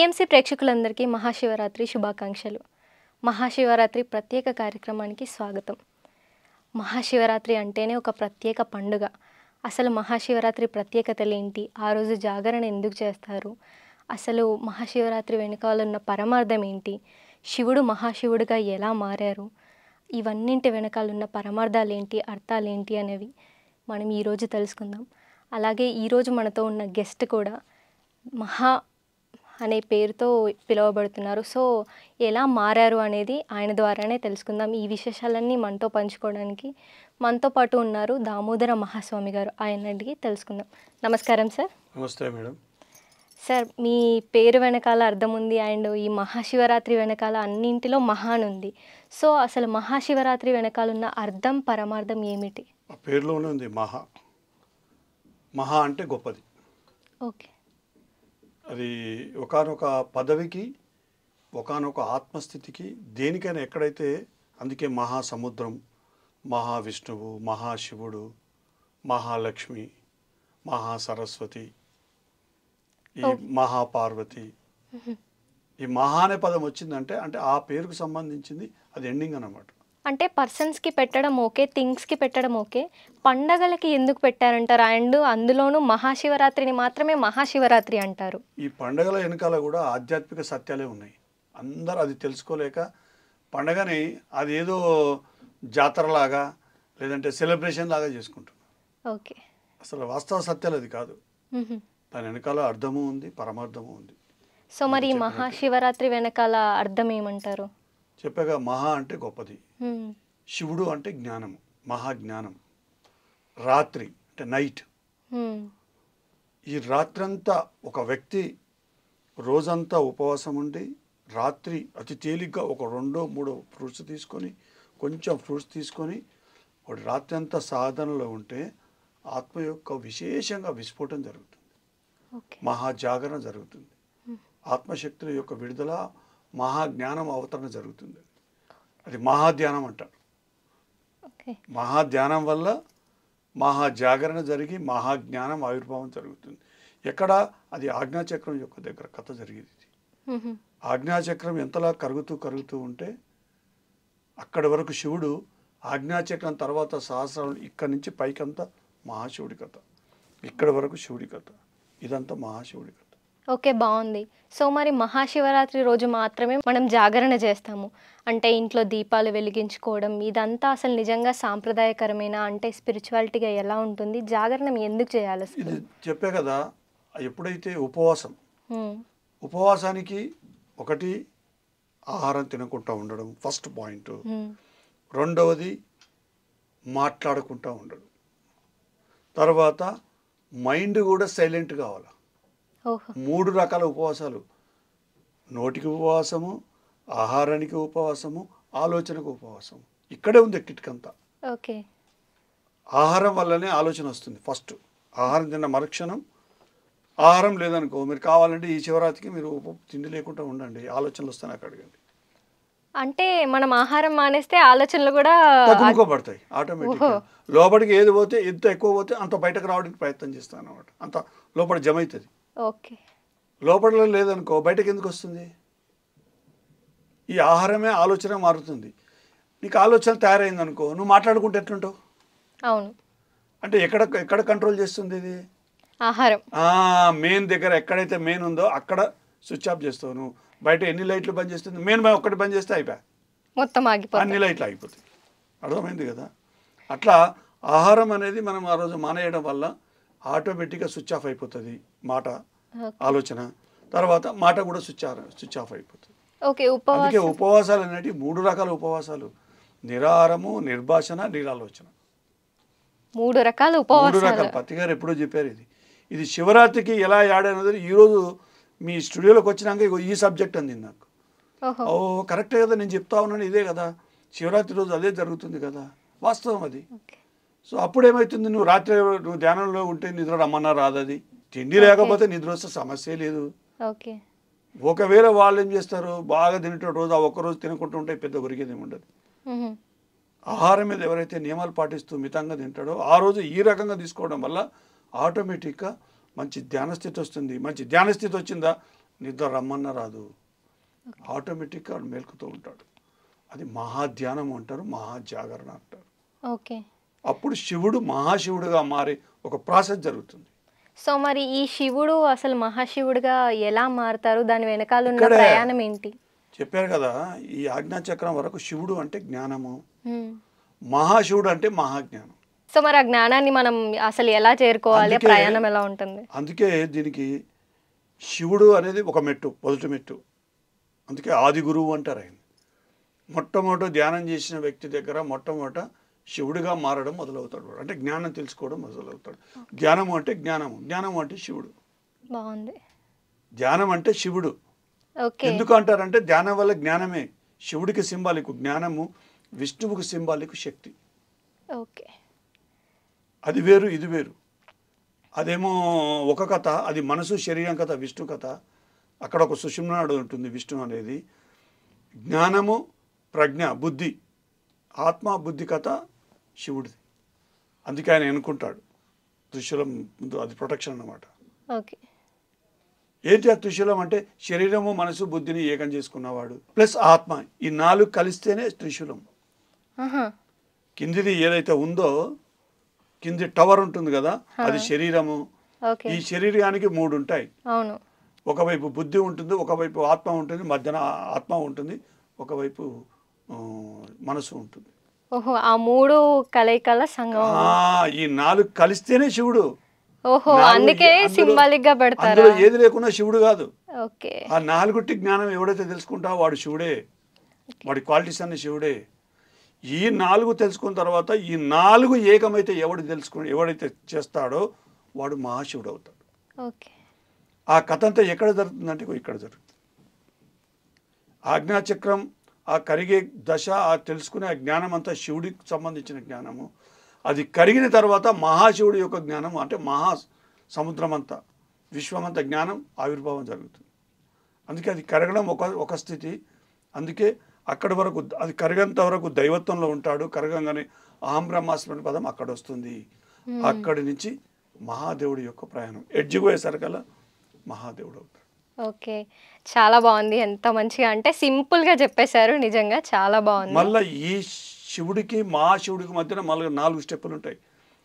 TMC ప్రేక్షకులందరికీ మహాశివరాత్రి శుభాకాంక్షలు. మహాశివరాత్రి ప్రత్యేక కార్యక్రమానికి స్వాగతం. మహాశివరాత్రి అంటేనే ఒక ప్రత్యేక పండుగ. అసలు మహాశివరాత్రి ప్రత్యేకతలేంటి? ఆ రోజు జాగరణ ఎందుకు చేస్తారు? అసలు మహాశివరాత్రి వెనుకాల ఉన్న పరమార్థం ఏంటి? శివుడు మహాశివుడిగా ఎలా మారారు? ఇవన్నింటి వెనకాల ఉన్న పరమార్థాలేంటి, అర్థాలేంటి అనేవి మనం ఈరోజు తెలుసుకుందాం. అలాగే ఈరోజు మనతో ఉన్న గెస్ట్ కూడా మహా అనే పేరుతో పిలువబడుతున్నారు. సో ఎలా మారారు అనేది ఆయన ద్వారానే తెలుసుకుందాం. ఈ విశేషాలన్నీ మనతో పంచుకోవడానికి మనతో పాటు ఉన్నారు దామోదర మహాస్వామి గారు. ఆయన అడిగి తెలుసుకుందాం. నమస్కారం సార్. నమస్తే మేడం. సార్, మీ పేరు వెనకాల అర్థం ఉంది అండ్ ఈ మహాశివరాత్రి వెనకాల అన్నింటిలో మహాన్ ఉంది. సో అసలు మహాశివరాత్రి వెనకాల ఉన్న అర్థం పరమార్థం ఏమిటి? ఆ పేరులోనే ఉంది మహా. మహా అంటే గొప్పది. ఓకే. అది ఒకానొక పదవికి, ఒకానొక ఆత్మస్థితికి, దేనికైనా ఎక్కడైతే, అందుకే మహాసముద్రం, మహావిష్ణువు, మహాశివుడు, మహాలక్ష్మి, మహాసరస్వతి, ఈ మహాపార్వతి, ఈ మహా అనే పదం వచ్చిందంటే అంటే ఆ పేరుకు సంబంధించింది అది ఎండింగ్ అన్నమాట. అంటే పర్సన్స్కి పెట్టడం ఓకే, థింగ్స్కి పెట్టడం ఓకే, పండగలకి ఎందుకు పెట్టారంటారు? అండ్ అందులోనూ మహాశివరాత్రిని మాత్రమే మహాశివరాత్రి అంటారు. ఈ పండగల వెనకాల కూడా ఆధ్యాత్మిక సత్యాలే ఉన్నాయి. అందరూ అది తెలుసుకోలేక పండగని అది ఏదో జాతరలాగా లేదంటే సెలబ్రేషన్ లాగా చేసుకుంటున్నారు. ఓకే. అసలు వాస్తవ సత్యాలు అది కాదు. దాని వెనకాల అర్థము ఉంది, పరమార్థము ఉంది. సో మరి మహాశివరాత్రి వెనకాల అర్థం ఏమంటారు? చెప్పగా మహా అంటే గొప్పది, శివుడు అంటే జ్ఞానము, మహాజ్ఞానం. రాత్రి అంటే నైట్. ఈ రాత్రంతా ఒక వ్యక్తి రోజంతా ఉపవాసం ఉండి రాత్రి అతి తేలిగ్గా ఒక 2-3 ఫ్రూట్స్ తీసుకొని, కొంచెం ఫ్రూట్స్ తీసుకొని వాడు రాత్రి అంతా సాధనలో ఉంటే ఆత్మ యొక్క విశేషంగా విస్ఫోటం జరుగుతుంది, మహాజాగరణ జరుగుతుంది, ఆత్మశక్తుల యొక్క విడుదల, మహాజ్ఞానం అవతరణ జరుగుతుంది. అది మహాధ్యానం అంటారు. మహాధ్యానం వల్ల మహాజాగరణ జరిగి మహాజ్ఞానం ఆవిర్భావం జరుగుతుంది. ఎక్కడ? అది ఆజ్ఞాచక్రం యొక్క దగ్గర కథ జరిగేది. ఆజ్ఞాచక్రం ఎంతలా కరుగుతూ ఉంటే అక్కడి వరకు శివుడు, ఆజ్ఞాచక్రం తర్వాత సహస్రాలు, ఇక్కడి నుంచి పైకంతా మహాశివుడి కథ, ఇక్కడి వరకు శివుడి కథ, ఇదంతా మహాశివుడి కథ. ఓకే, బాగుంది. సో మరి మహాశివరాత్రి రోజు మాత్రమే మనం జాగరణ చేస్తాము అంటే ఇంట్లో దీపాలు వెలిగించుకోవడం, ఇదంతా అసలు నిజంగా సాంప్రదాయకరమైన అంటే స్పిరిచువాలిటీగా ఎలా ఉంటుంది? జాగరణం ఎందుకు చేయాలి? ఇది చెప్పే కదా, ఎప్పుడైతే ఉపవాసం, ఉపవాసానికి ఒకటి ఆహారం తినకుండా ఉండడం ఫస్ట్ పాయింట్. రెండవది మాట్లాడకుండా ఉండడం. తర్వాత మైండ్ కూడా సైలెంట్ కావాలి. 3 రకాల ఉపవాసాలు. నోటికి ఉపవాసము, ఆహారానికి ఉపవాసము, ఆలోచనకు ఉపవాసము. ఇక్కడే ఉంది కిట్కంతా. ఓకే. ఆహారం వల్లనే ఆలోచన వస్తుంది. ఫస్ట్ ఆహారం తిన్న మరుక్షణం, ఆహారం లేదనుకో, మీరు కావాలంటే ఈ శివరాత్రికి మీరు తిండి లేకుండా ఉండండి, ఆలోచనలు వస్తాయి నాకు అడగండి. అంటే మనం ఆహారం మానేస్తే ఆలోచనలు కూడా తగ్గుకోబడతాయి ఆటోమేటిక్గా. లోపలికి ఏది పోతే, ఎంత ఎక్కువ పోతే అంత బయటకు రావడానికి ప్రయత్నం చేస్తాను అన్నమాట. అంత లోపల జమ అవుతుంది. ఓకే. లోపల లేదనుకో బయటకు ఎందుకు వస్తుంది? ఈ ఆహారమే ఆలోచన మారుతుంది. నీకు ఆలోచన తయారైందనుకో, నువ్వు మాట్లాడుకుంటే ఎట్లుంటావు? అవును. అంటే ఎక్కడ కంట్రోల్ చేస్తుంది ఇది? ఆహారం. మెయిన్ దగ్గర ఎక్కడైతే మెయిన్ ఉందో అక్కడ స్విచ్ ఆఫ్ చేస్తావు. నువ్వు బయట ఎన్ని లైట్లు బంద్ చేస్తుంది, మెయిన్ ఒక్కటి బంద్ చేస్తే అయిపోయా, మొత్తం ఆగిపోతుంది, అన్ని లైట్లు ఆగిపోతాయి. అర్థమైంది కదా? అట్లా ఆహారం అనేది మనం ఆ రోజు మానేయడం వల్ల ఆటోమేటిక్గా స్విచ్ ఆఫ్ అయిపోతుంది. మాట, ఆలోచన, తర్వాత మాట కూడా స్విచ్ ఆఫ్ అయిపోతుంది. అందుకే ఉపవాసాలు అనేవి 3 రకాల ఉపవాసాలు: నిరాహారము, నిర్భాషణ, నిరాలోచన. 3 రకాల ఉపవాసాలు. 3 రకాలు. పత్తి గారు ఎప్పుడో చెప్పారు. ఇది శివరాత్రికి ఎలా యాడ్ అనేది ఈరోజు మీ స్టూడియోలోకి వచ్చినాక ఈ సబ్జెక్ట్ అందింది నాకు. ఓ కరెక్టే కదా, నేను చెప్తా ఉన్నాను, ఇదే కదా శివరాత్రి రోజు అదే జరుగుతుంది కదా, వాస్తవం అది. సో అప్పుడు ఏమవుతుంది, నువ్వు రాత్రి నువ్వు ధ్యానంలో ఉంటే నిద్ర రమ్మన్నా రాదు. అది తిండి లేకపోతే నిద్ర వస్తే సమస్య లేదు. ఒకవేళ వాళ్ళు ఏం చేస్తారు, బాగా తినేట రోజు ఆ ఒక్కరోజు తినకుండా ఉంటే పెద్ద ఒరిగేది ఏమి ఉండదు. ఆహారం మీద ఎవరైతే నియమాలు పాటిస్తూ మితంగా తింటాడో ఆ రోజు ఈ రకంగా తీసుకోవడం వల్ల ఆటోమేటిక్గా మంచి ధ్యానస్థితి వస్తుంది. మంచి ధ్యానస్థితి వచ్చిందా నిద్ర రమ్మన్న రాదు, ఆటోమేటిక్గా మేల్కుతూ ఉంటాడు. అది మహాధ్యానం అంటారు, మహాజాగరణ అంటారు. ఓకే. అప్పుడు శివుడు మహాశివుడుగా మారి ఒక ప్రాసెస్ జరుగుతుంది. సో మరి ఈ శివుడు అసలు మహాశివుడిగా ఎలా మారుతారు? దాని వెనకాల ఉన్న ఇక్కడే ప్రయాణం ఏంటి? చెప్పారు కదా, ఈ ఆజ్ఞాచక్రం వరకు శివుడు అంటే జ్ఞానము, హ్మ్. మహాశివుడు అంటే మహాజ్ఞానం. సో మరి ఆ జ్ఞానాన్ని మనం అసలు ఎలా చేరుకోవాలి? ఆ అందుకే ప్రయాణం ఎలా ఉంటుంది? అందుకే దీనికి శివుడు అనేది ఒక మెట్టు, మొదటి మెట్టు. అందుకే ఆది గురువు అంటారు ఆయన. మొట్టమొదట ధ్యానం చేసిన వ్యక్తి దగ్గర మొట్టమొదట శివుడిగా మారడం మొదలవుతాడు. అంటే జ్ఞానం తెలుసుకోవడం మొదలవుతాడు. ధ్యానము అంటే జ్ఞానము, జ్ఞానము అంటే శివుడు. బాగుంది. ధ్యానం అంటే శివుడు. ఓకే. ఎందుకు అంటారంటే ధ్యానం వల్ల జ్ఞానమే. శివుడికి సింబాలిక్ జ్ఞానము, విష్ణువుకి సింబాలిక్ శక్తి. ఓకే. అది వేరు, ఇది వేరు. అదేమో ఒక కథ, అది మనసు శరీరం కథ, విష్ణు కథ. అక్కడ ఒక సుషుమ్నాడు ఉంటుంది విష్ణు అనేది. జ్ఞానము, ప్రజ్ఞ, బుద్ధి, ఆత్మ బుద్ధి కథ శివుడిది. అందుకే ఆయన ఎన్నుకుంటాడు త్రిశూలం ముందు, అది ప్రొటెక్షన్ అన్నమాట. ఓకే. ఏంటి ఆ త్రిశూలం అంటే శరీరము, మనసు, బుద్ధిని ఏకం చేసుకున్నవాడు ప్లస్ ఆత్మ, ఈ 4 కలిస్తేనే త్రిశూలం. ఆహా. కిందిది ఏదైతే ఉందో, కింది టవర్ ఉంటుంది కదా, అది శరీరము. ఓకే. ఈ శరీరానికి 3 ఉంటాయి. అవును. ఒకవైపు బుద్ధి ఉంటుంది, ఒకవైపు ఆత్మ ఉంటుంది, మధ్యన ఆత్మ ఉంటుంది, ఒకవైపు మనసు ఉంటుంది. ఓహో, ఆ 3 కలయికల సంగమం. ఈ 4 కలిస్తేనే శివుడు. ఓహో, అందుకే సింబాలిక్ గా పెడతారు. అందులో ఏది లేకుండా శివుడు కాదు. ఓకే. ఆ 4 జ్ఞానం ఎవడైతే తెలుసుకుంటావో వాడు శివుడే. వాడి క్వాలిటీస్ అన్ని శివుడే. ఈ 4 తెలుసుకున్న తర్వాత ఈ 4 ఏకమైతే ఎవడైతే చేస్తాడో వాడు మహాశివుడు అవుతాడు. ఓకే. ఆ కథ అంతా ఎక్కడ జరుగుతుందంటే ఇక్కడ జరుగుతుంది. ఆజ్ఞాచక్రం, ఆ కరిగే దశ, ఆ తెలుసుకునే ఆ జ్ఞానం అంతా శివుడికి సంబంధించిన జ్ఞానము. అది కరిగిన తర్వాత మహాశివుడి యొక్క జ్ఞానం అంటే మహా సముద్రం అంతా, విశ్వమంతా జ్ఞానం ఆవిర్భావం జరుగుతుంది. అందుకే అది కరగడం ఒక స్థితి. అందుకే అక్కడి వరకు, అది కరిగేంత వరకు దైవత్వంలో ఉంటాడు. కరగంగానే అహం బ్రహ్మాస్మి పదం అక్కడ వస్తుంది. అక్కడి నుంచి మహాదేవుడి యొక్క ప్రయాణం, ఎడ్జికి పోయేసరికల్లా మహాదేవుడు అవుతాడు. ఓకే. చాలా బాగుంది. ఎంత మంచిగా అంటే సింపుల్గా చెప్పేశారు. నిజంగా చాలా బాగుంది. మళ్ళీ ఈ శివుడికి మహాశివుడికి మధ్యన మళ్ళీ 4 స్టెప్పులు ఉంటాయి.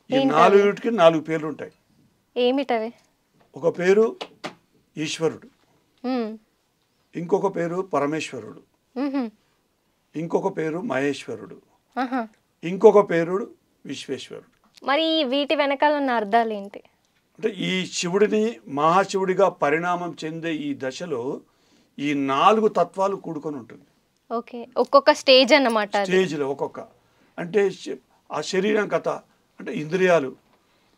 ఈ 4కి 4 పేర్లు ఉంటాయి. ఏమిటవి? ఒక పేరు ఈశ్వరుడు, మ్మ్. ఇంకొక పేరు పరమేశ్వరుడు, మ్హూ. ఇంకొక పేరు మహేశ్వరుడు, ఆహా. ఇంకొక పేరు విశ్వేశ్వరుడు. మరి వీటి వెనకాల ఉన్న అర్థాలు ఏంటి? అంటే ఈ శివుడిని మహాశివుడిగా పరిణామం చెందే ఈ దశలో ఈ 4 తత్వాలు కూడుకొని ఉంటుంది. ఓకే. ఒక్కొక్క స్టేజ్ అన్నమాట అది. స్టేజ్లో ఒక్కొక్క, అంటే ఆ శరీరం కథ అంటే ఇంద్రియాలు,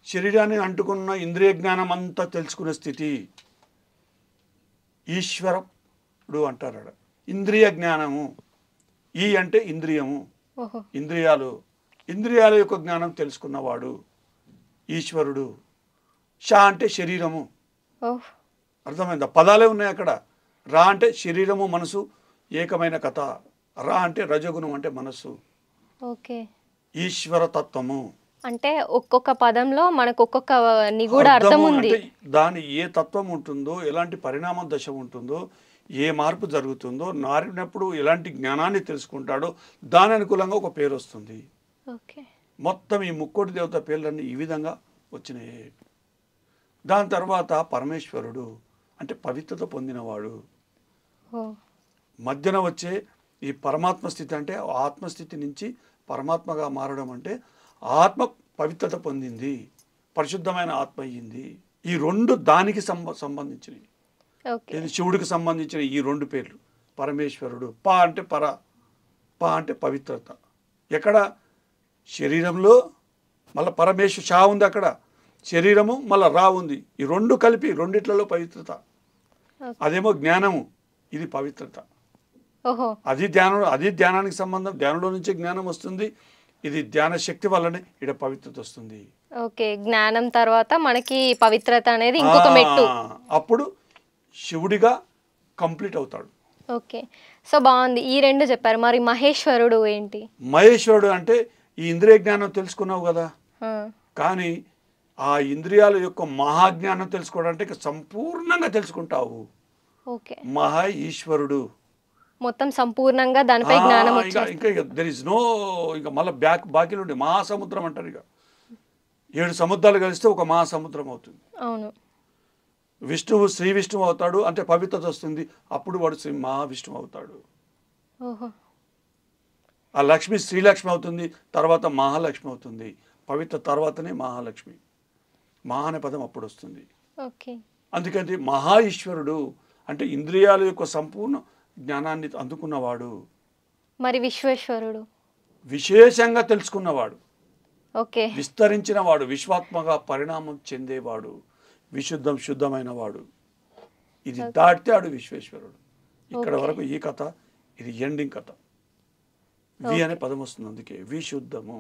శరీరాన్ని అంటుకున్న ఇంద్రియ జ్ఞానం అంతా తెలుసుకునే స్థితి ఈశ్వరుడు అంటారు. ఇంద్రియ జ్ఞానము, ఈ అంటే ఇంద్రియము, ఓహో. ఇంద్రియాల యొక్క జ్ఞానం తెలుసుకున్నవాడు ఈశ్వరుడు. షా అంటే శరీరము. ఓహ్. అర్థమైందా? పదాలే ఉన్నాయి అక్కడ. రా అంటే శరీరము, మనసు ఏకమైన కథ. రా అంటే రజగుణం అంటే మనస్సు. ఓకే. ఈశ్వర తత్వము అంటే ఒక్కొక్క పదంలో మనకు ఒక్కొక్క నిగూఢ అర్థం ఉంది. అంటే దాని ఏ తత్వం ఉంటుందో, ఎలాంటి పరిణామ దశ ఉంటుందో, ఏ మార్పు జరుగుతుందో, మారినప్పుడు ఎలాంటి జ్ఞానాన్ని తెలుసుకుంటాడో దాని అనుకూలంగా ఒక పేరు వస్తుంది. ఓకే. మొత్తం ఈ ముక్కోటి దేవత పేర్లన్నీ ఈ విధంగా వచ్చినాయి. దాని తర్వాత పరమేశ్వరుడు అంటే పవిత్రత పొందినవాడు. ఓ. మధ్యన వచ్చే ఈ పరమాత్మ స్థితి అంటే ఆత్మస్థితి నుంచి పరమాత్మగా మారడం అంటే ఆత్మ పవిత్రత పొందింది, పరిశుద్ధమైన ఆత్మ అయ్యింది. ఈ 2 దానికి సంబంధించినవి. ఓకే. ఇది శివుడికి సంబంధించిన ఈ 2 పేర్లు. పరమేశ్వరుడు, ప అంటే ప అంటే పవిత్రత. ఎక్కడ? శరీరంలో. మళ్ళీ పరమేశ్వర షా ఉంది అక్కడ, శరీరము మళ్ళీ రా ఉంది. ఈ 2 కలిపి రెండిట్లలో పవిత్రత. అదేమో జ్ఞానము, ఇది పవిత్రత. ఓహో. అది ధ్యానానికి సంబంధం. ధ్యానంలో నుంచే జ్ఞానం వస్తుంది. ఇది ధ్యాన శక్తి వల్లనే ఇక్కడ పవిత్రత వస్తుంది. ఓకే. జ్ఞానం తర్వాత మనకి పవిత్రత అనేది ఇంకొక మెట్టు. అప్పుడు శివుడిగా కంప్లీట్ అవుతాడు. ఓకే. సో బాగుంది. ఈ 2 చెప్పారు. మరి మహేశ్వరుడు ఏంటి? మహేశ్వరుడు అంటే ఈ ఇంద్రియ జ్ఞానం తెలుసుకున్నావు కదా, ఆ. కానీ ఆ ఇంద్రియాల యొక్క మహాజ్ఞానం తెలుసుకోవడం అంటే సంపూర్ణంగా తెలుసుకుంటావు. ఓకే. మహా ఈశ్వరుడు. మొత్తం సంపూర్ణంగా దానిపై జ్ఞానం ఇక వచ్చేస్తుంది. ఇంకా ఇక దెర్ ఇస్ నో, ఇక మళ్ళీ బాకీలు ఉండే మహాసముద్రం అంటారు. ఇక 7 సముద్రాలు కలిస్తే ఒక మహాసముద్రం అవుతుంది. అవును. విష్ణువు శ్రీ విష్ణువు అవుతాడు, అంటే పవిత్రత వస్తుంది. అప్పుడు వాడు శ్రీ మహావిష్ణువు అవుతాడు. ఓహో. ఆ లక్ష్మి శ్రీలక్ష్మి అవుతుంది, తర్వాత మహాలక్ష్మి అవుతుంది. పవిత్ర తర్వాతనే మహాలక్ష్మి. మహా అనే పదం అప్పుడు వస్తుంది. ఓకే. అందుకని మహా ఈశ్వరుడు అంటే ఇంద్రియాల యొక్క సంపూర్ణ జ్ఞానాన్ని అందుకున్నవాడు, మరి విశ్వేశ్వరుడు? విశేషంగా తెలుసుకున్నవాడు, ఓకే. విస్తరించిన వాడు, విశ్వాత్మగా పరిణామం చెందేవాడు, విశుద్ధం శుద్ధమైన వాడు. ఇది దాటితే ఆడు విశ్వేశ్వరుడు. ఇక్కడ వరకు ఈ కథ, ఇది ఎండింగ్ కథ. వి అనే పదం వస్తుంది, అందుకే విశుద్ధము.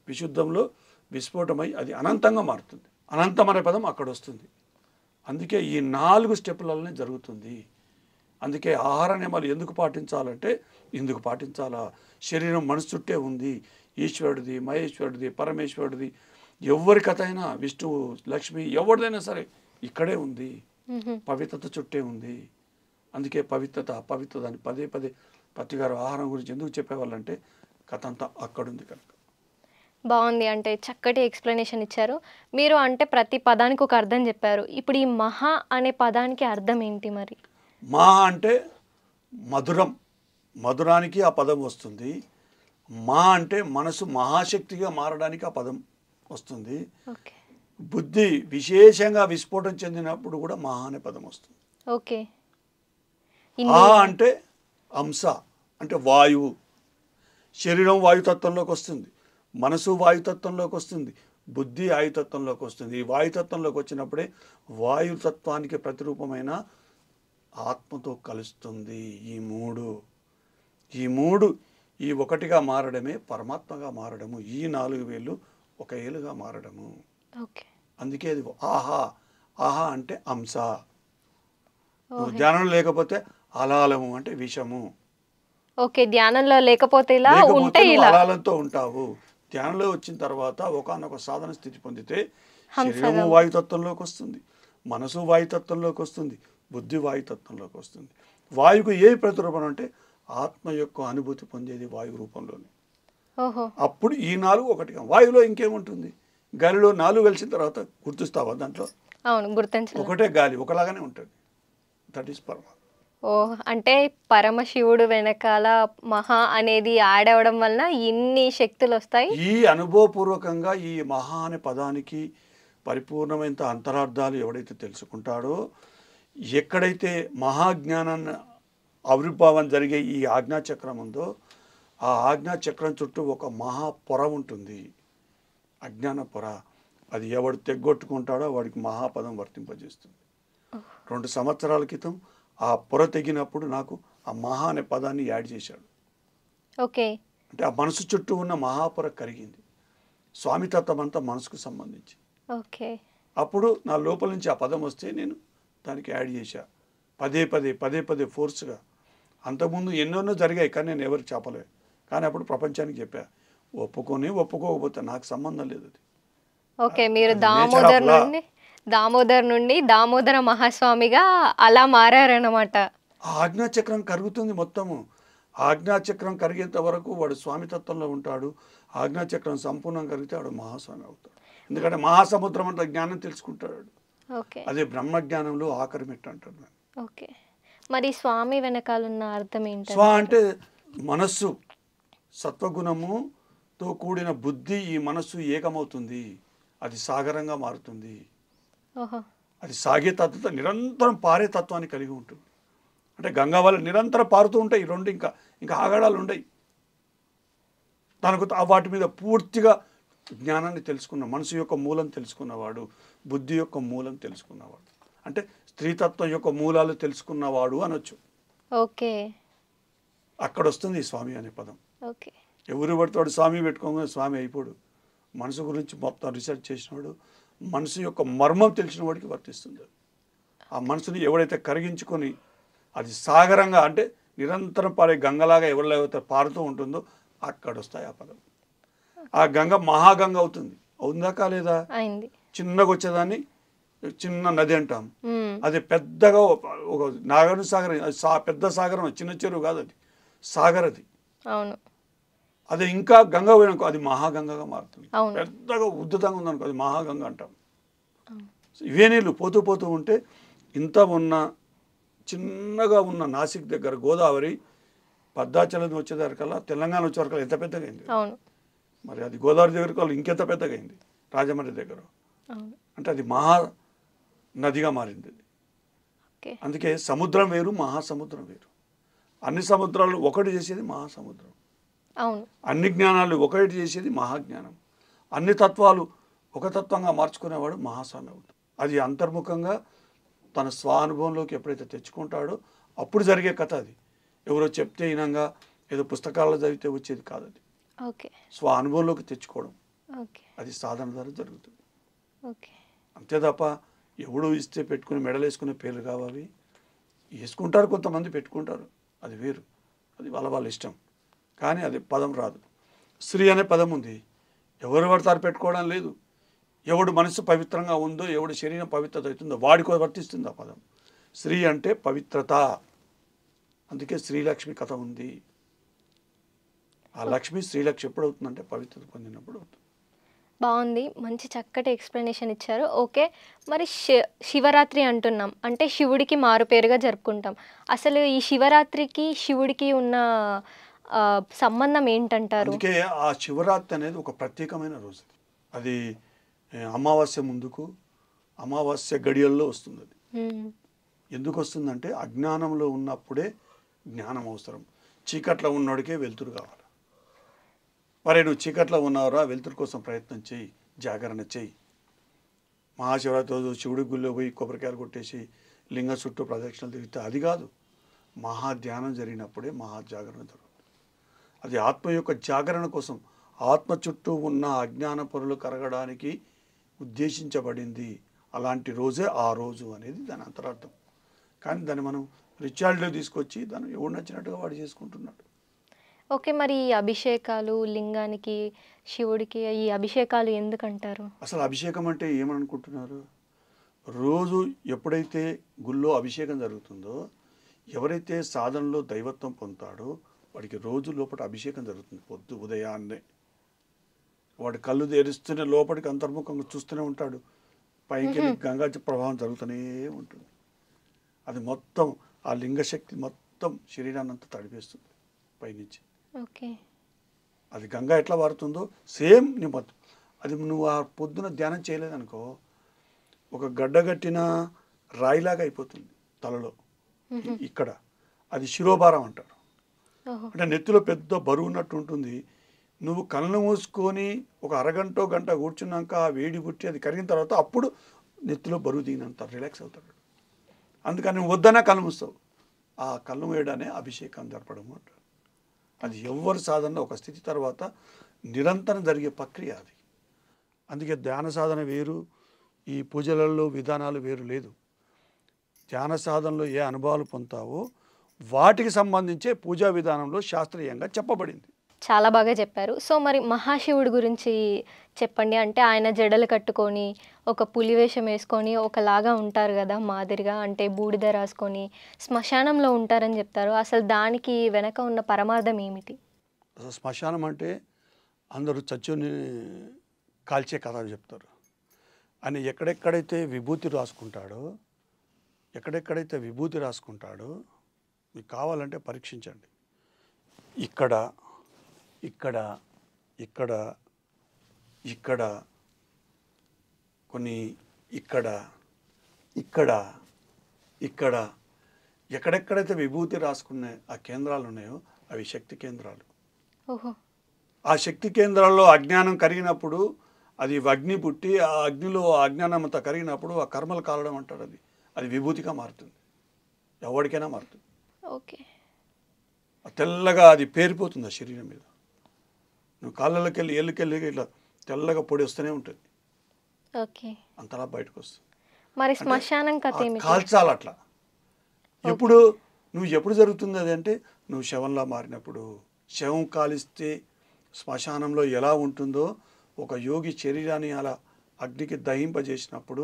విశుద్ధంలో విస్ఫోటమై అది అనంతంగా మారుతుంది. అనంతం అనే పదం అక్కడ వస్తుంది. అందుకే ఈ 4 స్టెప్పులలోనే జరుగుతుంది. అందుకే ఆహార నియమాలు ఎందుకు పాటించాలంటే, ఎందుకు పాటించాలా? శరీరం మనసు చుట్టే ఉంది. ఈశ్వరుడిది, మహేశ్వరుడిది, పరమేశ్వరుడిది, ఎవరి కథ అయినా, విష్ణువు, లక్ష్మి, ఎవరిదైనా సరే ఇక్కడే ఉంది. పవిత్రత చుట్టే ఉంది. అందుకే పవిత్రత అని పదే పదే పత్తి గారు ఆహారం గురించి ఎందుకు చెప్పేవాళ్ళంటే, కథ అంతా అక్కడుంది కనుక. బాగుంది. అంటే చక్కటి ఎక్స్ప్లెనేషన్ ఇచ్చారు మీరు. అంటే ప్రతి పదానికి ఒక అర్థం చెప్పారు. ఇప్పుడు ఈ మహా అనే పదానికి అర్థం ఏంటి మరి? మా అంటే మధురం, మధురానికి ఆ పదం వస్తుంది. మా అంటే మనసు మహాశక్తిగా మారడానికి ఆ పదం వస్తుంది. ఓకే. బుద్ధి విశేషంగా విస్ఫోటం చెందినప్పుడు కూడా మహా అనే పదం వస్తుంది. ఓకే. ఆ అంటే అంశ, అంటే వాయువు. శరీరం వాయుతత్వంలోకి వస్తుంది, మనసు వాయుతత్వంలోకి వస్తుంది, బుద్ధి ఆయుతత్వంలోకి వస్తుంది. ఈ వాయుతత్వంలోకి వచ్చినప్పుడే వాయుతత్వానికి ప్రతిరూపమైన ఆత్మతో కలుస్తుంది. ఈ మూడు ఈ ఒకటిగా మారడమే పరమాత్మగా మారడము. ఈ 4 వేలు ఒక ఏలుగా మారడము. ఓకే. అందుకే అది ఆహా అంటే అంశ. నువ్వు ధ్యానం లేకపోతే అలాలము అంటే విషము. ఓకే. ధ్యానంలో లేకపోతే ఇలా ఉంటే నువ్వు ఇలా అలాలంతో ఉంటావు. ధ్యానంలో వచ్చిన తర్వాత ఒకానొక సాధన స్థితి పొందితే శరీరము వాయుతత్వంలోకి వస్తుంది, మనసు వాయుతత్వంలోకి వస్తుంది, బుద్ధి వాయుతత్వంలోకి వస్తుంది. వాయువుకు ఏ ప్రతిరూపం అంటే ఆత్మ యొక్క అనుభూతి పొందేది వాయు రూపంలోనే. ఓహో. అప్పుడు ఈ 4 ఒకటిగా. వాయువులో ఇంకేముంటుంది? గాలిలో 4 కలిసిన తర్వాత గుర్తిస్తావా? దాంట్లో అవును, గుర్తించాలి. ఒకటే గాలి, ఒకలాగానే ఉంటుంది. దట్ ఈస్ పరమాత్మ. ఓ, అంటే పరమశివుడు వెనకాల మహా అనేది యాడ్ అవ్వడం వలన ఇన్ని శక్తులు వస్తాయి. ఈ అనుభవపూర్వకంగా ఈ మహా అనే పదానికి పరిపూర్ణమైన అంతరార్థాలు ఎవడైతే తెలుసుకుంటాడో, ఎక్కడైతే మహాజ్ఞానాన్ని ఆవిర్భావం జరిగే ఈ ఆజ్ఞాచక్రం ఉందో, ఆ ఆజ్ఞాచక్రం చుట్టూ ఒక మహాపొర ఉంటుంది, అజ్ఞాన పొర. అది ఎవడు తెగ్గొట్టుకుంటాడో వాడికి మహాపదం వర్తింపజేస్తుంది. 2 సంవత్సరాల క్రితం ఆ పొర తెగినప్పుడు నాకు ఆ మహా అనే పదాన్ని యాడ్ చేశాడు. ఓకే. అంటే ఆ మనసు చుట్టూ ఉన్న మహాపొర కరిగింది. స్వామితత్వం అంతా మనసుకు సంబంధించి. ఓకే. అప్పుడు నా లోపల నుంచి ఆ పదం వస్తే నేను దానికి యాడ్ చేశా. పదే పదే ఫోర్స్గా. అంతకుముందు ఎన్నెన్నో జరిగాయి, కానీ నేను ఎవరికి చెప్పలే. కానీ అప్పుడు ప్రపంచానికి చెప్పా. ఒప్పుకోకపోతే నాకు సంబంధం లేదు. అది ఓకే. మీరు అది nature of law. దామోదర్ నుండి దామోదర మహాస్వామిగా అలా మారారన్నమాట. ఆ ఆజ్ఞాచక్రం కరుగుతుంది మొత్తము. ఆజ్ఞాచక్రం కరిగేంత వరకు వాడు స్వామితత్వంలో ఉంటాడు. ఆజ్ఞాచక్రం సంపూర్ణంగా కరిగితే వాడు మహాస్వామి అవుతాడు. ఎందుకంటే మహాసముద్రం అంత జ్ఞానం తెలుసుకుంటాడు. ఓకే. అదే బ్రహ్మజ్ఞానంలో ఆఖరి మెట్టు అంటాడు. ఓకే. మరి స్వామి వెనకాలన్న అర్థం ఏంటి? అంటే మనస్సు సత్వగుణముతో కూడిన బుద్ధి, ఈ మనస్సు ఏకమవుతుంది, అది సాగరంగా మారుతుంది. ఓహో. అది సాగే తత్వత నిరంతరం పారే తత్వాన్ని కలిగి ఉంటుంది. అంటే గంగా వల్ల నిరంతరం పారుతూ ఉంటాయి ఈ 2, ఇంకా ఆగడాలు ఉండయి. తనకు వాటి మీద పూర్తిగా జ్ఞానాన్ని తెలుసుకున్న, మనసు యొక్క మూలం తెలుసుకున్నవాడు, బుద్ధి యొక్క మూలం తెలుసుకున్నవాడు, అంటే స్త్రీతత్వం యొక్క మూలాలు తెలుసుకున్నవాడు అనొచ్చు. ఓకే. అక్కడ వస్తుంది ఈ స్వామి అనే పదం. ఓకే. ఎవరు పడతాడు స్వామి పెట్టుకోగానే స్వామి అయిపోడు. మనసు గురించి మొత్తం రీసెర్చ్ చేసినవాడు, మనసు యొక్క మర్మం తెలిసిన వాడికి వర్తిస్తుంది. ఆ మనసుని ఎవడైతే కరిగించుకొని అది సాగరంగా, అంటే నిరంతరం పారే గంగలాగా ఎవరితో పారుతూ ఉంటుందో అక్కడ వస్తాయి ఆ పదం. ఆ గంగ మహాగంగ అవుతుంది. అవుందా కాలేదా? అయింది. చిన్నగా వచ్చేదాన్ని చిన్న నది అంటాం. మ్మ్. అది పెద్దగా ఒక నాగార్జున సాగర్, అది పెద్ద సాగరం, చిన్న చెరువు కాదు, అది సాగర్. అది అవును. అది ఇంకా గంగా పోయిననుకో అది మహాగంగగా మారుతుంది. అవును. పెద్దగా ఉద్ధృతంగా ఉందనుకో అది మహాగంగ అంటాం. అవును. ఇవే నీళ్ళు పోతూ పోతూ ఉంటే ఇంత ఉన్న చిన్నగా ఉన్న నాసిక్ దగ్గర గోదావరి భద్రాచలం వచ్చేసరికల్లా తెలంగాణ వచ్చేవరకల్లా ఎంత పెద్దగా అయింది. అవును. మరి అది గోదావరి దగ్గరకు వాళ్ళు ఇంకెంత పెద్దగా అయింది రాజమండ్రి దగ్గర. అవును. అంటే అది మహా నదిగా మారింది. ఓకే. అందుకే సముద్రం వేరు, మహాసముద్రం వేరు. అన్ని సముద్రాలు ఒకటి చేసేది మహాసముద్రం. అవును. అన్ని జ్ఞానాలు ఒకటి చేసేది మహాజ్ఞానం. అన్ని తత్వాలు ఒక తత్వంగా మార్చుకునేవాడు మహాస్వామి అవుతాడు. అది అంతర్ముఖంగా తన స్వానుభవంలోకి ఎప్పుడైతే తెచ్చుకుంటాడో అప్పుడు జరిగే కథ అది. ఎవరో చెప్తే ఇనంగా ఏదో పుస్తకాల్లో చదివితే వచ్చేది కాదు. అది ఓకే. స్వానుభవంలోకి తెచ్చుకోవడం, ఓకే. అది సాధన ద్వారా జరుగుతుంది. ఓకే. అంతే తప్ప ఎవడు ఇస్తే పెట్టుకుని మెడలు వేసుకునే పేర్లు కావాలి. వేసుకుంటారు, కొంతమంది పెట్టుకుంటారు, అది వేరు, అది వాళ్ళ ఇష్టం. కానీ అది పదం రాదు. స్త్రీ అనే పదం ఉంది, ఎవరు పడతారు పెట్టుకోవడం లేదు. ఎవడు మనసు పవిత్రంగా ఉందో, ఎవడు శరీరం పవిత్రత అవుతుందో వాడికి వర్తిస్తుంది ఆ పదం. స్త్రీ అంటే పవిత్రత. అందుకే శ్రీలక్ష్మి కథ ఉంది. ఆ లక్ష్మి శ్రీలక్ష్మి ఎప్పుడు అవుతుందంటే పవిత్రత పొందినప్పుడు అవుతుంది. బాగుంది, మంచి చక్కటి ఎక్స్ప్లెనేషన్ ఇచ్చారు. ఓకే, మరి శివరాత్రి అంటున్నాం, అంటే శివుడికి మారుపేరుగా జరుపుకుంటాం. అసలు ఈ శివరాత్రికి శివుడికి ఉన్న సంబంధం ఏంటంటారు? అందుకే ఆ శివరాత్రి అనేది ఒక ప్రత్యేకమైన రోజు. అది అమావాస్య ముందుకు, అమావాస్య గడియల్లో వస్తుంది. అది ఎందుకు వస్తుందంటే అజ్ఞానంలో ఉన్నప్పుడే జ్ఞానం అవసరం. చీకట్లో ఉన్నోడికే వెలుతురు కావాలి. మరి నువ్వు చీకట్లో ఉన్నావురా, వెలుతురు కోసం ప్రయత్నం చేయి, జాగరణ చేయి. మహాశివరాత్రి రోజు శివుడి గుళ్ళో పోయి కొబ్బరికాయలు కొట్టేసి లింగ చుట్టూ ప్రదక్షిణలు తిరిగితే అది కాదు. మహాధ్యానం జరిగినప్పుడే మహాజాగరణ జరుగుతుంది. అది ఆత్మ యొక్క జాగరణ కోసం, ఆత్మ చుట్టూ ఉన్న అజ్ఞాన పొరలు కరగడానికి ఉద్దేశించబడింది. అలాంటి రోజే ఆ రోజు అనేది దాని అంతరార్థం. కానీ దాన్ని మనం రిచువల్లో తీసుకొచ్చి దాన్ని ఎవడు నచ్చినట్టుగా వాడు చేసుకుంటున్నాడు. ఓకే, మరి ఈ అభిషేకాలు లింగానికి, శివుడికి ఈ అభిషేకాలు ఎందుకంటారు? అసలు అభిషేకం అంటే ఏమనుకుంటున్నారు? రోజు ఎప్పుడైతే గుళ్ళో అభిషేకం జరుగుతుందో, ఎవరైతే సాధనలో దైవత్వం పొందుతాడో వాడికి రోజు లోపల అభిషేకం జరుగుతుంది. పొద్దు ఉదయాన్నే వాడు కళ్ళు తెరుస్తూనే లోపలికి అంతర్ముఖంగా చూస్తూనే ఉంటాడు. పైకి గంగా ప్రభావం జరుగుతూనే ఉంటుంది. అది మొత్తం ఆ లింగశక్తి మొత్తం శరీరాన్ని అంతా తడిపేస్తుంది పైనుంచి. ఓకే. అది గంగా ఎట్లా వారుతుందో సేమ్ నీ మొత్తం. అది నువ్వు ఆ పొద్దున ధ్యానం చేయలేదనుకో ఒక గడ్డగట్టిన రాయిలాగా అయిపోతుంది తలలో. ఇక్కడ అది శిరోభారం అంటారు. అంటే నెత్తిలో పెద్ద బరువు ఉన్నట్టు ఉంటుంది. నువ్వు కళ్ళు మూసుకొని ఒక అరగంట గంట కూర్చున్నాక ఆ వేడి పుట్టి అది కరిగిన తర్వాత అప్పుడు నెత్తిలో బరువు దిగినంత రిలాక్స్ అవుతాడు. అందుకని నువ్వు వద్దన్నా కళ్ళు మూస్తావు. ఆ కళ్ళు వేయడానే అభిషేకం జరపడం అంటారు. అది ఎవ్వరు సాధనలో ఒక స్థితి తర్వాత నిరంతరం జరిగే ప్రక్రియ అది. అందుకే ధ్యాన సాధన వేరు, ఈ పూజలలో విధానాలు వేరు లేదు. ధ్యాన సాధనలో ఏ అనుభవాలు పొందుతావో వాటికి సంబంధించే పూజా విధానంలో శాస్త్రీయంగా చెప్పబడింది. చాలా బాగా చెప్పారు. సో మరి మహాశివుడి గురించి చెప్పండి. అంటే ఆయన జడలు కట్టుకొని ఒక పులి వేషం వేసుకొని ఒకలాగా ఉంటారు కదా, మాదిరిగా, అంటే బూడిద రాసుకొని శ్మశానంలో ఉంటారని చెప్తారు. అసలు దానికి వెనక ఉన్న పరమార్థం ఏమిటి? అసలు శ్మశానం అంటే అందరూ చచ్చుని కాల్చే కథ చెప్తారు. ఆయన ఎక్కడెక్కడైతే విభూతి రాసుకుంటాడో మీకు కావాలంటే పరీక్షించండి. ఇక్కడ ఇక్కడ ఇక్కడ ఇక్కడ కొన్ని ఇక్కడ ఇక్కడ ఇక్కడ ఎక్కడెక్కడైతే విభూతి రాసుకునే ఆ కేంద్రాలు ఉన్నాయో అవి శక్తి కేంద్రాలు. ఓహో. ఆ శక్తి కేంద్రాల్లో అజ్ఞానం కరిగినప్పుడు అది అగ్ని పుట్టి ఆ అగ్నిలో అజ్ఞానం అంతా కరిగినప్పుడు ఆ కర్మలు కాలడం అంటారు. అది విభూతిగా మారుతుంది, ఎవరికైనా మారుతుంది. ఓకే. తెల్లగా అది పేరిపోతుంది ఆ శరీరం మీద. నువ్వు కాళ్ళకి వెళ్ళి ఏళ్ళకెళ్ళి ఇట్లా తెల్లగా పొడి వస్తూనే ఉంటుంది. ఓకే. అంతలా బయటకు వస్తుంది. మరి శ్మశానం కథ ఏమిటి? కాల్చాలి అట్లా. ఎప్పుడు జరుగుతుంది అది అంటే నువ్వు శవంలా మారినప్పుడు. శవం కాలిస్తే శ్మశానంలో ఎలా ఉంటుందో ఒక యోగి శరీరాన్ని అలా అగ్నికి దహింపజేసినప్పుడు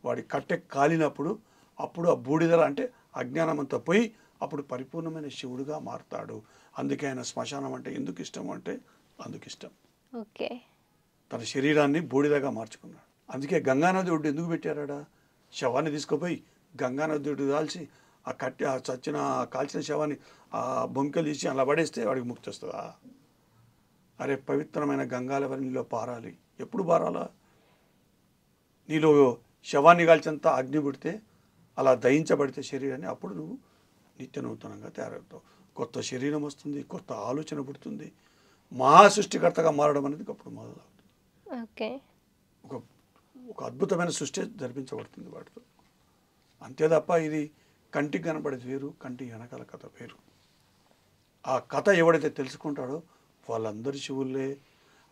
వాడి కట్టె కాలినప్పుడు అప్పుడు ఆ బూడిదల అంటే అజ్ఞానం అంతా పోయి అప్పుడు పరిపూర్ణమైన శివుడుగా మారుతాడు. అందుకే ఆయన శ్మశానం అంటే ఎందుకు ఇష్టం అంటే అందుకు ఇష్టం. ఓకే. తన శరీరాన్ని బూడిదగా మార్చుకున్నాడు. అందుకే గంగానది ఒడ్డు ఎందుకు పెట్టారాడ? శవాన్ని తీసుకుపోయి గంగానది ఒడ్డు కాల్చి ఆ కట్టి ఆ చచ్చిన కాల్చిన శవాన్ని ఆ బొంకెలు తీసి అలా పడేస్తే వాడికి ముక్తి వస్తుందా? అరే పవిత్రమైన గంగాలవనిలో పారాలి. ఎప్పుడు పారాలా? నీలో శవాన్ని కాల్చంత అగ్ని పుడితే అలా దహించబడితే శరీరాన్ని అప్పుడు నువ్వు నిత్య నూతనంగా తయారవుతావు. కొత్త శరీరం వస్తుంది, కొత్త ఆలోచన పుడుతుంది. మహాసృష్టికర్తగా మారడం అనేది అప్పుడు మొదలవుతుంది. ఓకే. ఒక ఒక అద్భుతమైన సృష్టి జరిపించబడుతుంది వాటితో. అంతే తప్ప ఇది కంటికి కనపడేది వేరు, కంటికి వెనకాల కథ వేరు. ఆ కథ ఎవడైతే తెలుసుకుంటాడో వాళ్ళందరి శివుల్లే.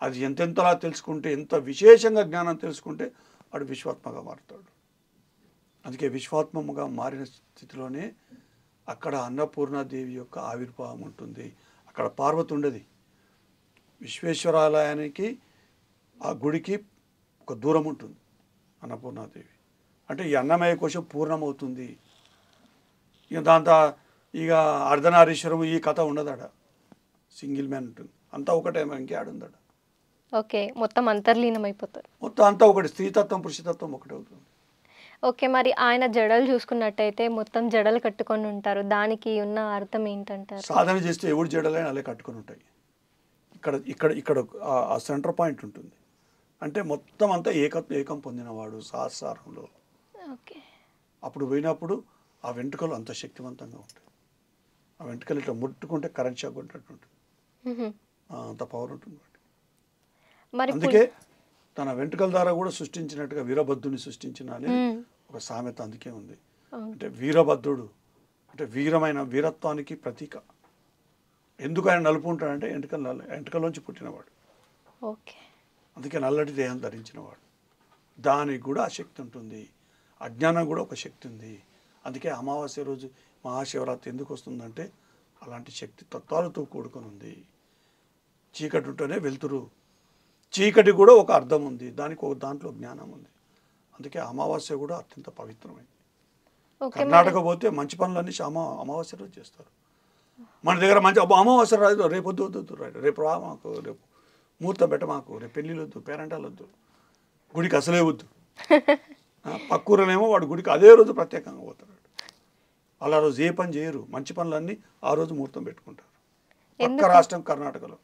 అది ఎంతెంతలా తెలుసుకుంటే, ఎంత విశేషంగా జ్ఞానం తెలుసుకుంటే వాడు విశ్వాత్మగా మారుతాడు. అందుకే విశ్వాత్మగా మారిన స్థితిలోనే అక్కడ అన్నపూర్ణాదేవి యొక్క ఆవిర్భావం ఉంటుంది. అక్కడ పార్వతి ఉండదు. విశ్వేశ్వరాలయానికి ఆ గుడికి ఒక దూరం ఉంటుంది అన్నపూర్ణాదేవి. అంటే ఈ అన్నమయ కోశం పూర్ణమవుతుంది. ఇక దాంతో ఇక అర్ధనారీశ్వరం ఈ కథ ఉండదాడ. సింగిల్ మ్యాన్ ఉంటుంది. అంతా ఒకటే, ఇంకే ఆడుందాడ. ఓకే. మొత్తం అంతర్లీనం అయిపోతారు. మొత్తం అంతా ఒకటి. స్త్రీతత్వం పురుషతత్వం ఒకటే అవుతుంది. ఓకే. మరి ఆయన జడలు చూసుకున్నట్టయితే మొత్తం జడలు కట్టుకొని ఉంటారు. దానికి ఉన్న అర్థం ఏంటంటారు? సాధన చేస్తే ఎవడు జడలైనా అలా కట్టుకొని ఉంటాయి. ఇక్కడ ఇక్కడ ఇక్కడ ఆ సెంటర్ పాయింట్ ఉంటుంది. అంటే మొత్తం అంతా ఏకం పొందినవాడు సహస్రారంలో. ఓకే. అప్పుడు పోయినప్పుడు ఆ వెంట్రుకలు అంత శక్తివంతంగా ఉంటాయి. ఆ వెంట్రుకలు ఇట్లా ముట్టుకుంటే కరెంట్ షాక్ కొట్టినట్టు ఉంటుంది. అంత పవర్ ఉంటుంది వాటి. మరి అందుకే తన వెంట్రుకల ద్వారా కూడా సృష్టించినట్టుగా వీరభద్రుని సృష్టించిన అనేది ఒక సామెత అందుకే ఉంది. అంటే వీరభద్రుడు అంటే వీరత్వానికి ప్రతీక. ఎందుకు ఆయన నలుపు ఉంటాడంటే వెంట్రుకలోంచి పుట్టినవాడు. ఓకే. అందుకే నల్లటి దేహం ధరించినవాడు. దానికి కూడా ఆ శక్తి ఉంటుంది. అజ్ఞానం కూడా ఒక శక్తి ఉంది. అందుకే అమావాస్య రోజు మహాశివరాత్రి ఎందుకు వస్తుందంటే అలాంటి శక్తి తత్వాలతో కూడుకొని ఉంది. చీకటి ఉంటేనే వెలుతురు. చీకటి కూడా ఒక అర్థం ఉంది. దానికి ఒక దాంట్లో జ్ఞానం ఉంది. అందుకే అమావాస్య కూడా అత్యంత పవిత్రమైంది. కర్ణాటక పోతే మంచి పనులన్నీ అమావాస్య రోజు చేస్తారు. మన దగ్గర మంచి అమావాస్య రాదు, రేపు వద్దు రేపు రా మాకు, రేపు ముహూర్తం పెట్ట మాకు, రేపు పెళ్ళిళ్ళు వద్దు, పేరెంటాలు వద్దు, గుడికి అసలే వద్దు. పక్కూరనేమో వాడు గుడికి అదే రోజు ప్రత్యేకంగా పోతాడు. అలా రోజు ఏ పని చేయరు. మంచి పనులన్నీ ఆ రోజు ముహూర్తం పెట్టుకుంటారు. పక్క రాష్ట్రం కర్ణాటకలో.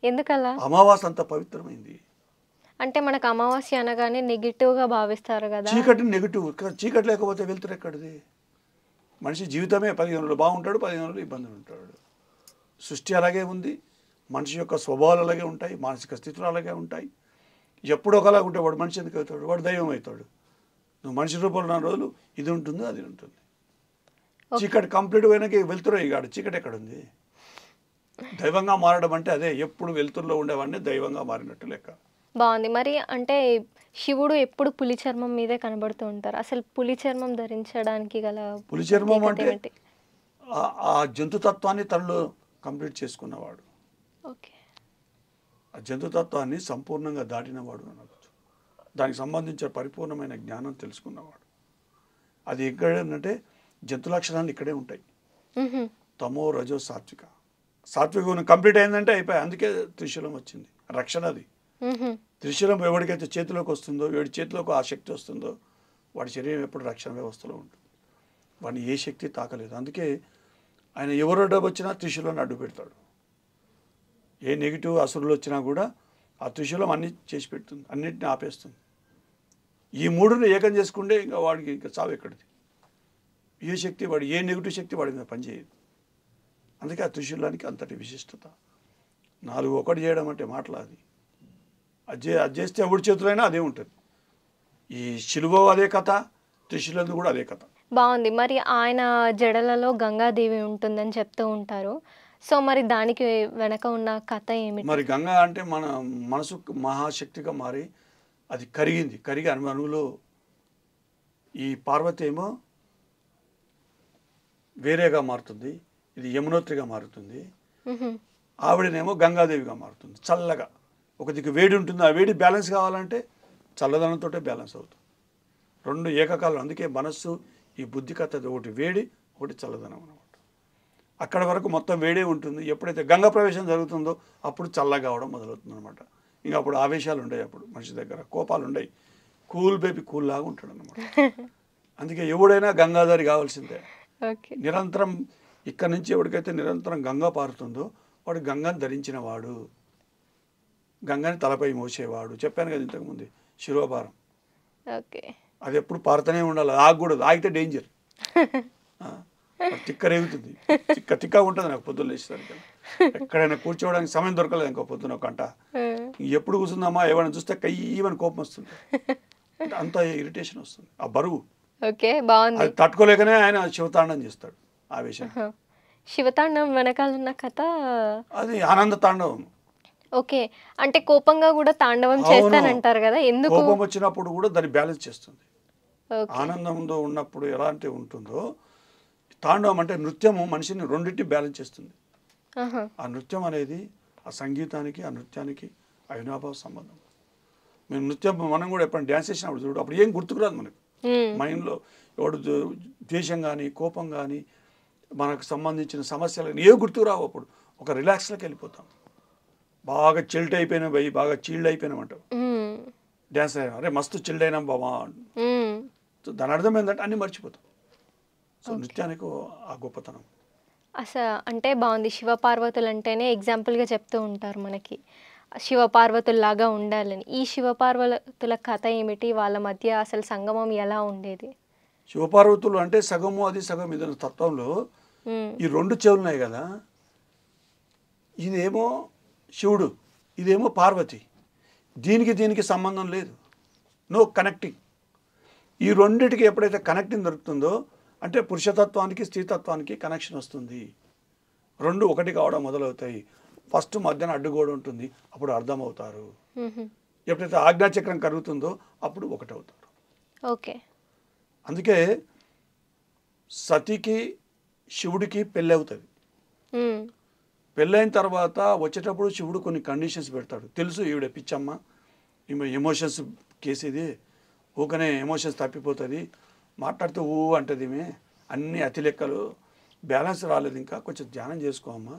ఎందుకలా? అమావాస్య అంత పవిత్రమైంది. అంటే మనకు అమావాస్య అనగానే నెగిటివ్గా భావిస్తారు కదా. చీకటి నెగిటివ్. చీకటి లేకపోతే వెళ్తురు ఎక్కడిది? మనిషి జీవితమే 15 రోజులు బాగుంటాడు, 15 రోజులు ఇబ్బందులు ఉంటాడు. సృష్టి అలాగే ఉంది. మనిషి యొక్క స్వభావాలు అలాగే ఉంటాయి, మానసిక స్థితులు అలాగే ఉంటాయి. ఎప్పుడు ఒకలా ఉంటే వాడు మనిషి ఎందుకు అవుతాడు? వాడు దైవం అవుతాడు. నువ్వు మనిషి రూపంలో 4 రోజులు ఇది ఉంటుంది, అది ఉంటుంది. చీకటి కంప్లీట్ పోయినాక వెళ్తురు ఇగాడు. చీకటి ఎక్కడుంది? దైవంగా మారడం అంటే అదే. ఎప్పుడు వెలుతురులో ఉండేవాడిని దైవంగా మారినట్టు లెక్క. బాగుంది. మరి అంటే శివుడు ఎప్పుడు పులి చర్మం మీదే కనబడుతూ ఉంటారు. అసలు పులి చర్మం ధరించడానికి గల పులి చర్మం అంటే ఆ జంతుతత్వాన్ని తనలో కంప్లీట్ చేసుకున్నవాడు. ఓకే. ఆ జంతుతత్వాన్ని సంపూర్ణంగా దాటినవాడు అనవచ్చు. దానికి సంబంధించిన పరిపూర్ణమైన జ్ఞానం తెలుసుకున్నవాడు. అది ఎక్కడంటే జంతు లక్షణాలు ఇక్కడే ఉంటాయి. తమో రజో సాత్విక. సాత్విక గుణం కంప్లీట్ అయిందంటే అయిపోయి. అందుకే త్రిశూలం వచ్చింది. రక్షణ అది. త్రిశూలం ఎవరికైతే చేతిలోకి వస్తుందో, ఎవడి చేతిలోకి ఆ శక్తి వస్తుందో వాడి శరీరం ఎప్పుడు రక్షణ వ్యవస్థలో ఉంటుంది. వాడిని ఏ శక్తి తాకలేదు. అందుకే ఆయన ఎవరు అడ్డు వచ్చినా త్రిశూలాన్ని అడ్డు పెడతాడు. ఏ నెగిటివ్ అసురులు వచ్చినా కూడా ఆ త్రిశూలం అన్ని చేసి పెడుతుంది, అన్నింటిని ఆపేస్తుంది. ఈ మూడుని ఏకం చేసుకుంటే ఇంకా వాడికి ఇంకా చావు ఎక్కడిది? ఏ శక్తి వాడు, ఏ నెగిటివ్ శక్తి వాడి మీద పనిచేయదు. అందుకే ఆ త్రిశూలానికి అంతటి విశిష్టత. 4 ఒకటి చేయడం అంటే మాటలు అది. అది చేస్తే ఎవడి చేతులైనా అదే ఉంటుంది. ఈ శిలువ అదే కథ, త్రిశూలం కూడా అదే కథ. బాగుంది. మరి ఆయన జడలలో గంగాదేవి ఉంటుందని చెప్తూ ఉంటారు. సో మరి దానికి వెనక ఉన్న కథ ఏమిటి? మరి గంగా అంటే మన మనసు మహాశక్తిగా మారి అది కరిగింది. కరిగి అణువులో ఈ పార్వతి ఏమో వేరేగా మారుతుంది. ఇది యమునోత్రిగా మారుతుంది. ఆవిడనేమో గంగాదేవిగా మారుతుంది. చల్లగా ఒక దిక్కు వేడి ఉంటుంది. ఆ వేడి బ్యాలెన్స్ కావాలంటే చల్లదనంతో బ్యాలెన్స్ అవుతుంది. రెండు ఏకకాలం. అందుకే మనస్సు ఈ బుద్ధి కథ ఒకటి వేడి ఒకటి చల్లదనం అనమాట. అక్కడ వరకు మొత్తం వేడే ఉంటుంది. ఎప్పుడైతే గంగా ప్రవేశం జరుగుతుందో అప్పుడు చల్లగా అవడం మొదలవుతుంది అనమాట. ఇంకా అప్పుడు ఆవేశాలు ఉండవు, అప్పుడు మనిషి దగ్గర కోపాలు ఉండవు. కూల్ బేబీ కూల్ లాగా ఉంటాడు అనమాట. అందుకే ఎవడైనా గంగాధారి కావాల్సిందే. నిరంతరం ఇక్కడ నుంచి ఎవరికైతే నిరంతరం గంగా పారుతుందో వాడు గంగాని ధరించిన వాడు, గంగాని తలపై మోసేవాడు. చెప్పాను కదా ఇంతకుముందు, శిరోభారం. అది ఎప్పుడు పారుతూనే ఉండాలి, ఆగకూడదు. ఆగితే డేంజర్, తిక్క రేగుతుంది. తిక్క ఉంటుంది. నాకు పొద్దున్న లేచేసరికి ఎక్కడైనా కూర్చోవడానికి సమయం దొరకలేదు ఇంకో పొద్దున ఒక గంట. ఎప్పుడు కూర్చుందామా ఏమైనా చూస్తే కయ్యమని కోపం వస్తుంది, అంత ఇరిటేషన్ వస్తుంది. ఆ బరువు అది తట్టుకోలేకనే ఆయన శివతాండం చేస్తాడు ఆవేశం. శివతాండం వెనకాల ఉన్న కథ అది ఆనంద తాండవం. ఓకే, అంటే కోపంగా కూడా తాండవం చేస్తానంటారు కదా, ఎందుకు? కోపం వచ్చినప్పుడు కూడా దాన్ని బ్యాలెన్స్ చేస్తుంది. ఆనందంలో ఉన్నప్పుడు ఎలాంటి ఉంటుందో తాండవం అంటే నృత్యము మనిషిని రెండింటిని బ్యాలెన్స్ చేస్తుంది. ఆ నృత్యం అనేది ఆ సంగీతానికి ఆ నృత్యానికి అవినాభావ సంబంధం. మేము నృత్యం మనం కూడా ఎప్పుడైనా డ్యాన్స్ చేసినప్పుడు చూడు, అప్పుడు ఏం గుర్తుకురాదు మనకు. మైండ్లో ఎవడు ద్వేషం కానీ కోపం కానీ మనకు సంబంధించిన సమస్యలు కానీ ఏ గుర్తుకురావు. అప్పుడు ఒక రిలాక్స్లోకి వెళ్ళిపోతాం. బాగా చిల్డ్ అయిపోయినా పోయి బాగా చీల్డ్ అయిపోయినామంటాం డ్యాన్స్ అయినా, అరే మస్తు చిల్డ్ అయినాం బాబా. దాని అర్థం ఏంటంటే అన్నీ మర్చిపోతాం. సో నృత్యానికి ఆ గొప్పతనం. అసలు అంటే బాగుంది. శివపార్వతులు అంటేనే ఎగ్జాంపుల్గా చెప్తూ ఉంటారు మనకి, శివపార్వతుల్లాగా ఉండాలని. ఈ శివపార్వతుల కథ ఏమిటి, వాళ్ళ మధ్య అసలు సంగమం ఎలా ఉండేది? శివపార్వతులు అంటే సగము అది సగం ఇది తత్వంలో ఈ రెండు చెవులున్నాయి కదా, ఇదేమో శివుడు, ఇదేమో పార్వతి. దీనికి సంబంధం లేదు, నో కనెక్టింగ్. ఈ రెండిటికి ఎప్పుడైతే కనెక్టింగ్ దొరుకుతుందో అంటే పురుషతత్వానికి స్త్రీతత్వానికి కనెక్షన్ వస్తుంది. రెండు ఒకటి కావడం మొదలవుతాయి. ఫస్ట్ మధ్యన అడ్డుగోడ ఉంటుంది, అప్పుడు అర్థమవుతారు. ఎప్పుడైతే ఆజ్ఞాచక్రం కరుగుతుందో అప్పుడు ఒకటవుతారు. ఓకే. అందుకే సతికి శివుడికి పెళ్ళి అవుతుంది. పెళ్ళైన తర్వాత వచ్చేటప్పుడు శివుడు కొన్ని కండిషన్స్ పెడతాడు. తెలుసు ఈవిడ పిచ్చమ్మ, ఈమె ఎమోషన్స్ కేసు, ఇది ఊకనే ఎమోషన్స్ తప్పిపోతుంది, మాట్లాడితే ఊ అంటది, ఈమె అన్ని అతి లెక్కలు, బ్యాలెన్స్ రాలేదు, ఇంకా కొంచెం ధ్యానం చేసుకోమ్మా,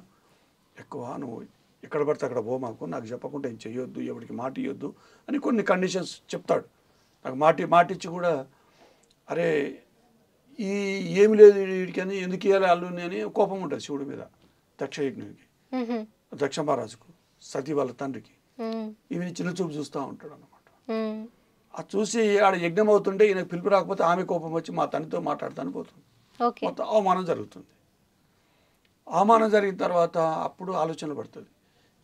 ఎక్కువ నువ్వు ఎక్కడ పడితే అక్కడ పో, మాకు నాకు చెప్పకుండా ఏం చెయ్యొద్దు, ఎవరికి మాట ఇవ్వద్దు అని కొన్ని కండిషన్స్ చెప్తాడు. నాకు మాటిచ్చి కూడా అరే ఈ ఏమి లేదు వీడికని ఎందుకు ఇవ్వాలి అల్లుని అని కోపం ఉంటుంది శివుడి మీద, దక్షయజ్ఞుడికి, దక్ష మహారాజుకు, సతీ వాళ్ళ తండ్రికి. ఈమె చిన్న చూపు చూస్తూ ఉంటాడు అన్నమాట. ఆ చూసి ఆడ యజ్ఞం అవుతుంటే ఈయనకు పిలుపు రాకపోతే ఆమె కోపం వచ్చి మా తండ్రితో మాట్లాడతాను పోతుంది. మొత్తం అవమానం జరుగుతుంది. అవమానం జరిగిన తర్వాత అప్పుడు ఆలోచనలు పడుతుంది,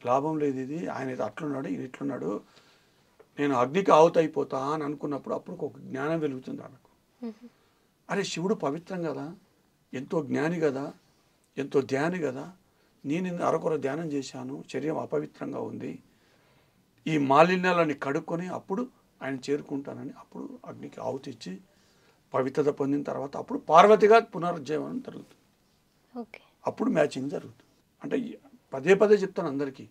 లాభం లేదు, ఇది ఆయన అట్లున్నాడు ఈయన ఇట్లున్నాడు, నేను అగ్నికి ఆవుతైపోతా అని అనుకున్నప్పుడు అప్పుడు ఒక జ్ఞానం వెలుగుతుంది ఆమెకు. అరే శివుడు పవిత్రం కదా, ఎంతో జ్ఞాని కదా, ఎంతో ధ్యాని కదా, నేను అరకొర ధ్యానం చేశాను, శరీరం అపవిత్రంగా ఉంది, ఈ మాలిన్యాలని కడుక్కొని అప్పుడు ఆయన చేరుకుంటానని అప్పుడు అగ్నికి ఆవుతిచ్చి పవిత్రత పొందిన తర్వాత అప్పుడు పార్వతిగా పునరుజ్జీవనం జరుగుతుంది. అప్పుడు మ్యాచింగ్ జరుగుతుంది. అంటే పదే పదే చెప్తాను అందరికీ,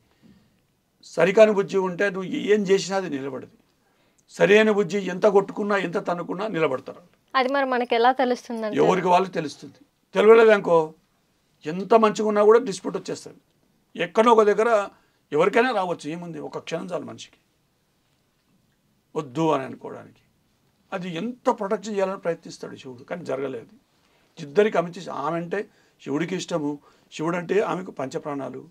సరికాని బుజ్జి ఉంటే నువ్వు ఏం చేసినా అది నిలబడదు, సరైన బుజ్జి ఎంత కొట్టుకున్నా ఎంత తన్నుకున్నా నిలబడతారు. అది మరి మనకి ఎలా తెలుస్తుంది? ఎవరికి వాళ్ళు తెలుస్తుంది. తెలియలేదనుకో ఎంత మంచిగా ఉన్నా కూడా డిస్ప్యూట్ వచ్చేస్తుంది. ఎక్కడో ఒక దగ్గర ఎవరికైనా రావచ్చు, ఏముంది ఒక క్షణం చాలు మనిషికి వద్దు అని అనుకోవడానికి. అది ఎంత ప్రొటెక్షన్ చేయాలని ప్రయత్నిస్తాడు శివుడు, కానీ జరగలేదు. ఇద్దరికి అమితి, ఆమె అంటే శివుడికి ఇష్టము, శివుడు అంటే ఆమెకు పంచప్రాణాలు,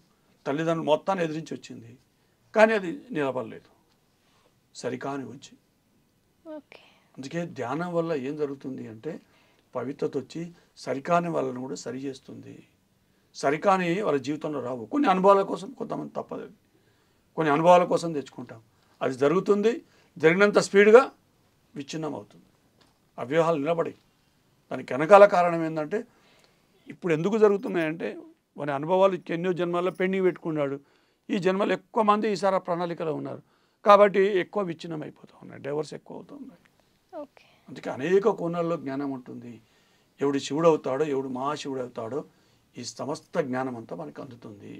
తల్లిదండ్రులు మొత్తాన్ని ఎదిరించి వచ్చింది, కానీ అది నిలబడలేదు, సరికాని వచ్చి. అందుకే ధ్యానం వల్ల ఏం జరుగుతుంది అంటే పవిత్రత వచ్చి సరికాని వాళ్ళని కూడా సరి చేస్తుంది. సరికాని వాళ్ళ జీవితంలో రావు. కొన్ని అనుభవాల కోసం కొంతమంది తప్పదు, కొన్ని అనుభవాల కోసం తెచ్చుకుంటాం, అది జరుగుతుంది. జరిగినంత స్పీడ్గా విచ్ఛిన్నం అవుతుంది, అవ్యూహాలు నిలబడి. దానికి వెనకాల కారణం ఏంటంటే ఇప్పుడు ఎందుకు జరుగుతున్నాయంటే వాని అనుభవాలు ఎన్నో జన్మల్లో పెండింగ్ పెట్టుకున్నాడు, ఈ జన్మలో ఎక్కువ మంది ఈసారి ప్రణాళికలో ఉన్నారు కాబట్టి ఎక్కువ విచ్ఛిన్నం అయిపోతూ ఉన్నాయి, డైవర్స్ ఎక్కువ అవుతున్నాయి. అందుకే అనేక కోణాల్లో జ్ఞానం ఉంటుంది. ఎవడు శివుడు అవుతాడో, ఎవడు మహాశివుడు అవుతాడో ఈ సమస్త జ్ఞానం అంతా మనకు అందుతుంది.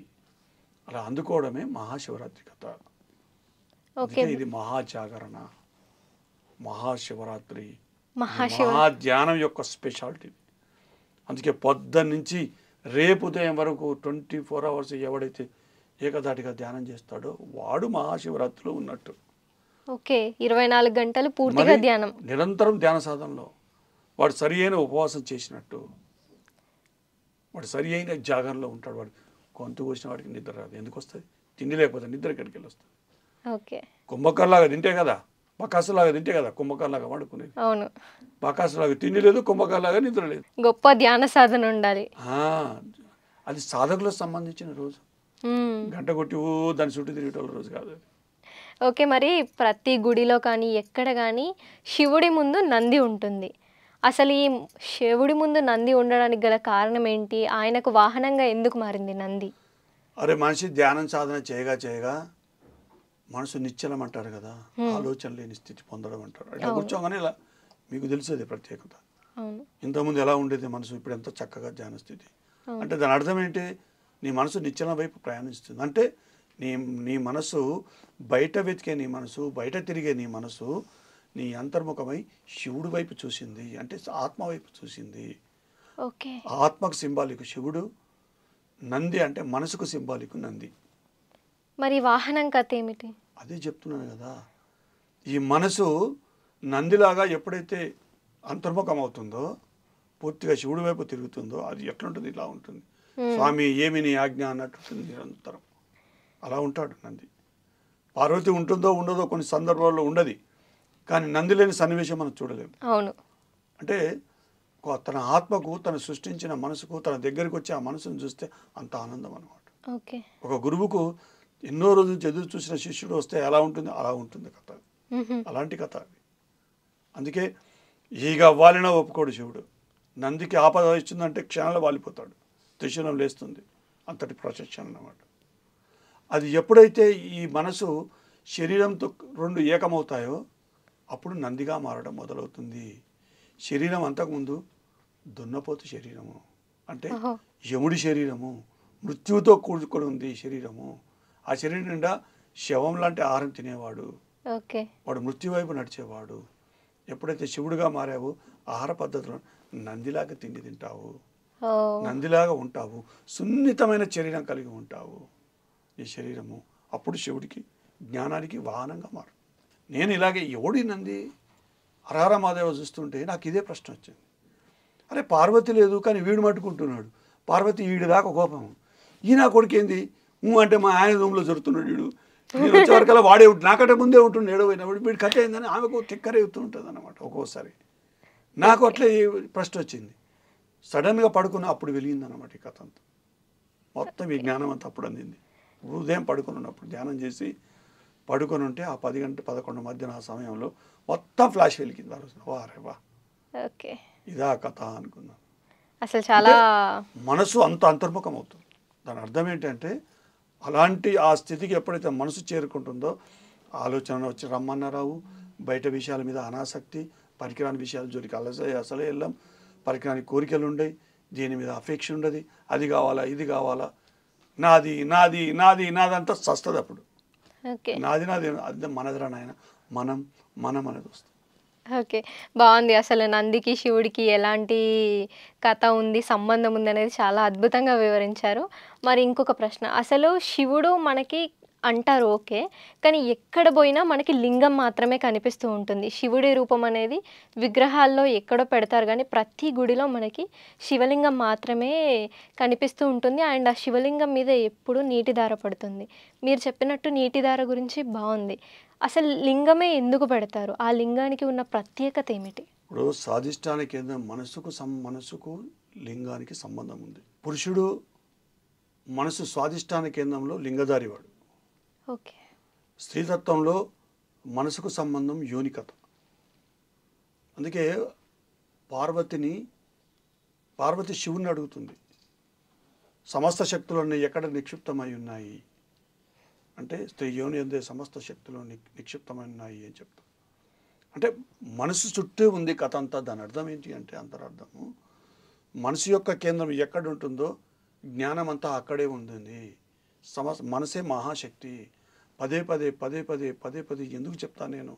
అలా అందుకోవడమే మహాశివరాత్రి కథ. ఇది మహాజాగరణ, మహాశివరాత్రి, మహాశివ ధ్యానం యొక్క స్పెషాలిటీ. అందుకే పొద్దున్న నుంచి రేపు ఉదయం వరకు 24 అవర్స్ ఎవడైతే ఏకధాటిగా ధ్యానం చేస్తాడో వాడు మహాశివరాత్రిలో ఉన్నట్టు. ఓకే, 24 గంటలు పూర్తిగా మరి ధ్యానం. నిరంతరం ధ్యాన సాధనలో వాడు సరి అయిన ఉపవాసం చేసినట్టు, వాడు సరి అయిన జాగరణలో ఉంటాడు. వాడు గొంతు కోసిన వాడికి నిద్ర రాదు. ఎందుకు వస్తుంది? తిండి లేకపోతే నిద్ర ఎక్కడికి వెళ్ళి వస్తుంది? ఓకే, కుంభకర్లాగా తింటే కదా, బకాసులాగా తింటే కదా కుంభకర్లాగా వాడుకునేది. అవును, బకాసులాగా తిండి లేదు, కుంభకర్లాగా నిద్ర లేదు. గొప్ప ధ్యాన సాధన ఉండాలి. అది సాధకులకు సంబంధించిన రోజు. మ్మ్. గంట కొట్టి దాని చుట్టూ తిరిగేటోళ్ళ రోజు కాదు అది. ఓకే, మరి ప్రతి గుడిలో కానీ ఎక్కడ కానీ శివుడి ముందు నంది ఉంటుంది. అసలు ఈ శివుడి ముందు నంది ఉండడానికి గల కారణం ఏంటి? ఆయనకు వాహనంగా ఎందుకు మారింది నంది? అరే మనిషి ధ్యానం సాధన చేయగా చేయగా మనసు నిశ్చలం అంటారు కదా, ఆలోచన లేని స్థితి పొందడం అంటారు. అట్లా కూర్చోగానే ఇలా మీకు తెలిసేది ప్రత్యేకత. అవును, ఇంతకుముందు ఎలా ఉండేది మనసు, ఇప్పుడు ఎంత చక్కగా ధ్యాన స్థితి. అంటే దాని అర్థం ఏంటి? నీ మనసు నిశ్చలం వైపు ప్రయాణిస్తుంది. అంటే నీ మనసు బయట వెతికే నీ మనసు, బయట తిరిగే నీ మనసు నీ అంతర్ముఖమై శివుడు వైపు చూసింది, అంటే ఆత్మ వైపు చూసింది. ఓకే, ఆత్మకు సింబాలిక్ శివుడు, నంది అంటే మనసుకు సింబాలిక్ నంది. మరి వాహనం కథ ఏమిటి? అదే చెప్తున్నాను కదా, ఈ మనసు నందిలాగా ఎప్పుడైతే అంతర్ముఖం అవుతుందో, పూర్తిగా శివుడి వైపు తిరుగుతుందో, అది ఎట్లుంటుంది? ఇలా ఉంటుంది. స్వామి ఏమి నీ ఆజ్ఞ అన్నట్టు నిరంతరం అలా ఉంటాడు నంది. పార్వతి ఉంటుందో ఉండదో కొన్ని సందర్భాల్లో ఉండదు, కానీ నంది లేని సన్నివేశం మనం చూడలేము. అవును, అంటే తన ఆత్మకు, తను సృష్టించిన మనసుకు, తన దగ్గరికి వచ్చి ఆ మనసును చూస్తే అంత ఆనందం అన్నమాట. ఓకే, ఒక గురువుకు ఎన్నో రోజులు ఎదురు చూసిన శిష్యుడు వస్తే ఎలా ఉంటుంది? అలా ఉంటుంది కథ. అలాంటి కథ అది. అందుకే ఈగ వాలినా ఒప్పుకోడు శివుడు. నందికి ఆపద ఇచ్చిందంటే క్షణంలో వాలిపోతాడు, త్రిశూలం లేస్తుంది. అంతటి ప్రొటెక్షన్ అన్నమాట. అది ఎప్పుడైతే ఈ మనసు శరీరంతో రెండు ఏకమవుతాయో అప్పుడు నందిగా మారడం మొదలవుతుంది. శరీరం అంతకుముందు దున్నపోతు శరీరము, అంటే యముడి శరీరము, మృత్యువుతో కూడుకొని ఉంది శరీరము. ఆ శరీరం నిండా శవం లాంటి ఆహారం తినేవాడు, వాడు మృత్యు వైపు నడిచేవాడు. ఎప్పుడైతే శివుడిగా మారావో ఆహార పద్ధతులు నందిలాగా తిండి తింటావు, నందిలాగా ఉంటావు, సున్నితమైన శరీరం కలిగి ఉంటావు ఈ శరీరము. అప్పుడు శివుడికి జ్ఞానానికి వాహనంగా మారు. నేను ఇలాగే ఎవడి నంది హరహర మహాదేవ చూస్తుంటే నాకు ఇదే ప్రశ్న వచ్చింది. అరే పార్వతి లేదు కానీ వీడు మట్టుకుంటున్నాడు, పార్వతి వీడి దాకా కోపం. ఈయన కొడుకు ఏంది అంటే మా ఆయన రూమ్లో జరుగుతున్నాడు వీడు, నేను వచ్చేవరకల్లా వాడే నాకంటే ముందే ఉంటుండే ఏడవైనప్పుడు వీడు కట్ అయిందని ఆమెకు తిక్కరేగుతూ ఉంటుంది అన్నమాట. ఒక్కోసారి నాకు అట్లే ప్రశ్న వచ్చింది. సడన్గా పడుకున్న అప్పుడు వెలిగిందన్నమాట ఈ కథ అంతా. మొత్తం ఈ జ్ఞానం అంతా అప్పుడు అందింది. ఉదయం పడుకొని ఉన్నప్పుడు ధ్యానం చేసి పడుకొని ఉంటే ఆ 10 గంట 11 మధ్యన ఆ సమయంలో మొత్తం ఫ్లాష్ వెలిగింది. ఆ రోజు వారే వా ఇదా కథ అనుకున్నాను. అసలు చాలా మనసు అంత అంతర్ముఖం అవుతుంది. దాని అర్థం ఏంటంటే అలాంటి ఆ స్థితికి ఎప్పుడైతే మనసు చేరుకుంటుందో ఆలోచన వచ్చి రమ్మన్నారావు, బయట విషయాల మీద అనాసక్తి, పరికరాని విషయాల జోలికి అసలే వెళ్ళాం, పరికరానికి కోరికలు ఉండయి, దీని మీద అఫెక్షన్ ఉండదు, అది కావాలా ఇది కావాలా, నాది నాది నాది నాదంతా వస్తుంది. అప్పుడు నాది నాది అది మనదిరా నాయన, మనం మనం అనేది వస్తుంది. ఓకే, బాగుంది. అసలు నందికి శివుడికి ఎలాంటి కథ ఉంది, సంబంధం ఉంది అనేది చాలా అద్భుతంగా వివరించారు. మరి ఇంకొక ప్రశ్న, అసలు శివుడు మనకి అంటారు ఓకే, కానీ ఎక్కడ పోయినా మనకి లింగం మాత్రమే కనిపిస్తూ ఉంటుంది. శివుడి రూపం అనేది విగ్రహాల్లో ఎక్కడో పెడతారు, కానీ ప్రతి గుడిలో మనకి శివలింగం మాత్రమే కనిపిస్తూ ఉంటుంది. అండ్ ఆ శివలింగం మీద ఎప్పుడూ నీటి ధార పడుతుంది. మీరు చెప్పినట్టు నీటి ధార గురించి బాగుంది. అసలు లింగమే ఎందుకు పెడతారు? ఆ లింగానికి ఉన్న ప్రత్యేకత ఏమిటి? ఇప్పుడు స్వాధిష్టాన కేంద్రం మనసుకు లింగానికి సంబంధం ఉంది. పురుషుడు మనసు స్వాధిష్టాన కేంద్రంలో లింగధారివాడు. ఓకే, స్త్రీతత్వంలో మనసుకు సంబంధం యోనికత. అందుకే పార్వతి శివుని అడుగుతుంది, సమస్త శక్తులన్నీ ఎక్కడ నిక్షిప్తమై ఉన్నాయి అంటే స్త్రీ యోని అందే సమస్త శక్తులు నిక్షిప్తమై ఉన్నాయి అని చెప్తాం. అంటే మనసు చుట్టూ ఉంది కథ అంతా. దాని అర్థం ఏంటి అంటే అంతరార్థము, మనసు యొక్క కేంద్రం ఎక్కడ ఉంటుందో జ్ఞానం అంతా అక్కడే ఉంటుంది. మనసే మహాశక్తి. పదే పదే ఎందుకు చెప్తాను నేను,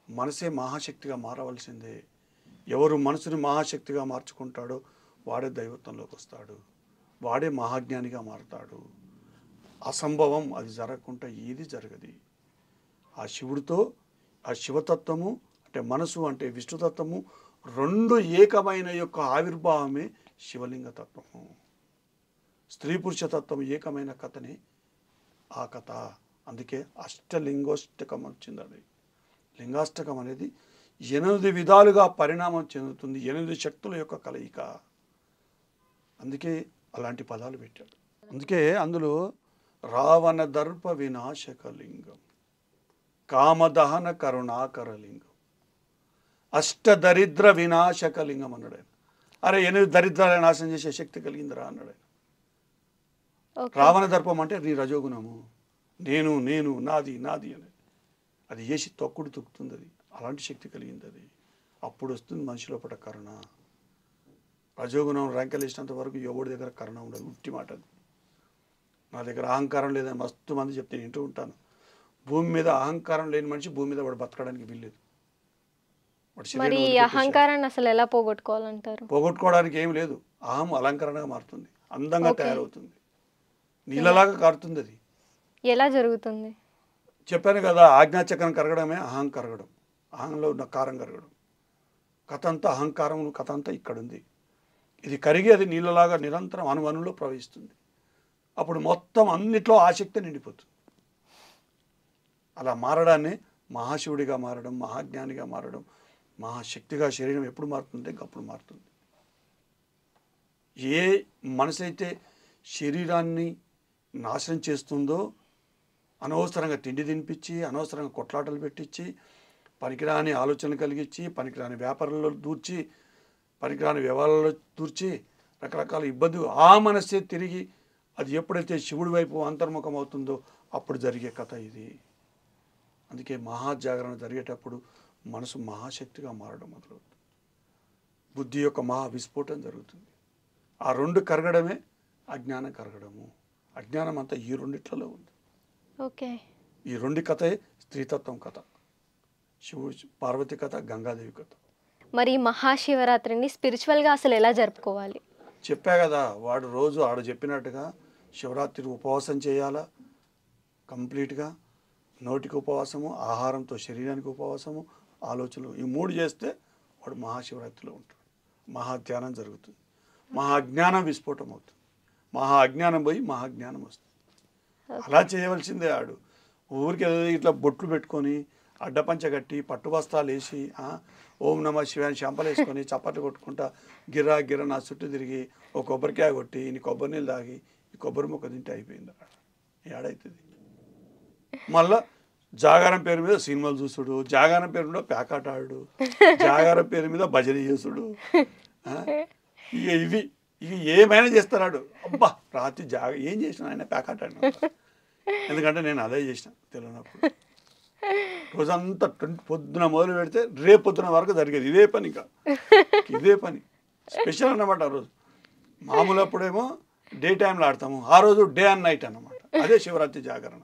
మనసే మహాశక్తిగా మారవలసిందే. ఎవరు మనసుని మహాశక్తిగా మార్చుకుంటాడో వాడే దైవత్వంలోకి వస్తాడు, వాడే మహాజ్ఞానిగా మారతాడు. అసంభవం అది జరగకుండా ఏది జరగదు. ఆ శివుడితో ఆ శివతత్వము అంటే మనసు అంటే విష్ణుతత్వము రెండు ఏకమైన యొక్క ఆవిర్భావమే శివలింగ తత్వము. స్త్రీ పురుష తత్వం ఏకమైన కథనే ఆ కథ. అందుకే అష్టలింగోష్టకం వచ్చింది. అది లింగాష్టకం అనేది 8 విధాలుగా పరిణామం చెందుతుంది, 8 శక్తుల యొక్క కలయిక. అందుకే అలాంటి పదాలు పెట్టాడు. అందుకే అందులో రావణ దర్ప వినాశక లింగం, కామదహన కరుణాకర లింగం, అష్టదరిద్ర వినాశక లింగం అన్నాడు ఆయన. అరే 8 దరిద్రాల నాశనం చేసే శక్తి కలిగిందిరా అన్నాడు ఆయన. రావణ దర్పం అంటే నీ రజోగుణము, నేను నేను నాది నాది అని అది వేసి తొక్కుడు తొక్కుతుంది. అది అలాంటి శక్తి కలిగింది. అది అప్పుడు వస్తుంది మనిషి లోపల కరుణ. రజోగుణం ర్యాంకలేసినంత వరకు ఎవరి దగ్గర కరుణ ఉండదు, ఉట్టి మాట. అది నా దగ్గర అహంకారం లేదని మస్తు మంది చెప్తే నేను వింటూ ఉంటాను. భూమి మీద అహంకారం లేని మనిషి భూమి మీద వాడు బతకడానికి వీల్లేదు. మరి అహంకారాన్ని అసలు ఎలా పోగొట్టుకోవాలంటారు? పోగొట్టుకోవడానికి ఏం లేదు. అహం అలంకరణగా మారుతుంది, అందంగా తయారవుతుంది, నీళ్ళలాగా కారుతుంది. అది ఎలా జరుగుతుంది? చెప్పాను కదా, ఆజ్ఞాచక్రం కరగడమే అహం కరగడం, అహంలో ఉన్న కారం కరగడం. కథ అంతా అహంకారం, కథ అంతా ఇక్కడ ఉంది. ఇది కరిగి అది నీళ్ళలాగా నిరంతరం అణువణులో ప్రవహిస్తుంది. అప్పుడు మొత్తం అన్నిట్లో ఆసక్తి నిండిపోతుంది. అలా మారడాన్ని మహాశివుడిగా మారడం, మహాజ్ఞానిగా మారడం, మహాశక్తిగా శరీరం ఎప్పుడు మారుతుందంటే అప్పుడు మారుతుంది. ఏ మనసైతే శరీరాన్ని నాశనం చేస్తుందో, అనవసరంగా తిండి తినిపించి, అనవసరంగా కొట్లాటలు పెట్టించి, పనికిరాని ఆలోచనలు కలిగించి, పనికిరాని వ్యాపారంలో దూర్చి, పనికిరాని వ్యవహారాల్లో దూర్చి, రకరకాల ఇబ్బందులు ఆ మనస్సే తిరిగి అది ఎప్పుడైతే శివుడి వైపు అంతర్ముఖం అవుతుందో అప్పుడు జరిగే కథ ఇది. అందుకే మహాజాగరణ జరిగేటప్పుడు మనసు మహాశక్తిగా మారడం మొదలవుతుంది, బుద్ధి యొక్క మహా విస్ఫోటం జరుగుతుంది. ఆ రెండు కరగడమే అజ్ఞానం కరగడము. అజ్ఞానం అంతా ఈ రెండిట్లలో ఉంది. ఓకే, ఈ రెండు కథే స్త్రీతత్వం కథ, శివుడు పార్వతి కథ, గంగాదేవి కథ. మరి మహాశివరాత్రిని స్పిరిచువల్గా అసలు ఎలా జరుపుకోవాలి? చెప్పా కదా, వాడు రోజు ఆడ చెప్పినట్టుగా శివరాత్రి ఉపవాసం చేయాలా, కంప్లీట్గా నోటికి ఉపవాసము, ఆహారంతో శరీరానికి ఉపవాసము, ఆలోచనలు, ఈ 3 చేస్తే వాడు మహాశివరాత్రిలో ఉంటాడు. మహాధ్యానం జరుగుతుంది, మహాజ్ఞానం విస్ఫోటం అవుతుంది, మహా అజ్ఞానం పోయి మహాజ్ఞానం వస్తుంది. అలా చేయవలసిందే. ఆడు ఊరికి ఇట్లా బొట్లు పెట్టుకొని, అడ్డపంచ కట్టి, పట్టు వస్త్రాలు వేసి, ఓం నమ శివాని శాంపలు వేసుకొని చప్పట్లు కొట్టుకుంటా గిర్రా గిర్ర నా చుట్టూ తిరిగి ఒక కొబ్బరికాయ కొట్టి, నీ కొబ్బరి నీళ్ళు తాగి ఈ కొబ్బరి ముక్క తింటే అయిపోయింది. ఏడవుతుంది. మళ్ళా జాగారం పేరు మీద సినిమాలు చూసుడు, జాగారం పేరు మీద ప్యాకాట ఆడు, జాగారం పేరు మీద భజన చేసుడు, ఇక ఇవి ఏమైనా చేస్తున్నాడు. అబ్బా రాత్రి ఏం చేసిన ఆయన ప్యాకాట ఆడిన. ఎందుకంటే నేను అదే చేసిన తెలియనప్పుడు. రోజంతా పొద్దున మొదలు పెడితే రేపు పొద్దున వరకు జరిగేది ఇదే పని. ఇంకా ఇదే పని స్పెషల్ అన్నమాట. ఆ రోజు మామూలు అప్పుడేమో డే టైంలో ఆడతాము, ఆ రోజు డే అండ్ నైట్ అన్నమాట. అదే శివరాత్రి జాగరణ.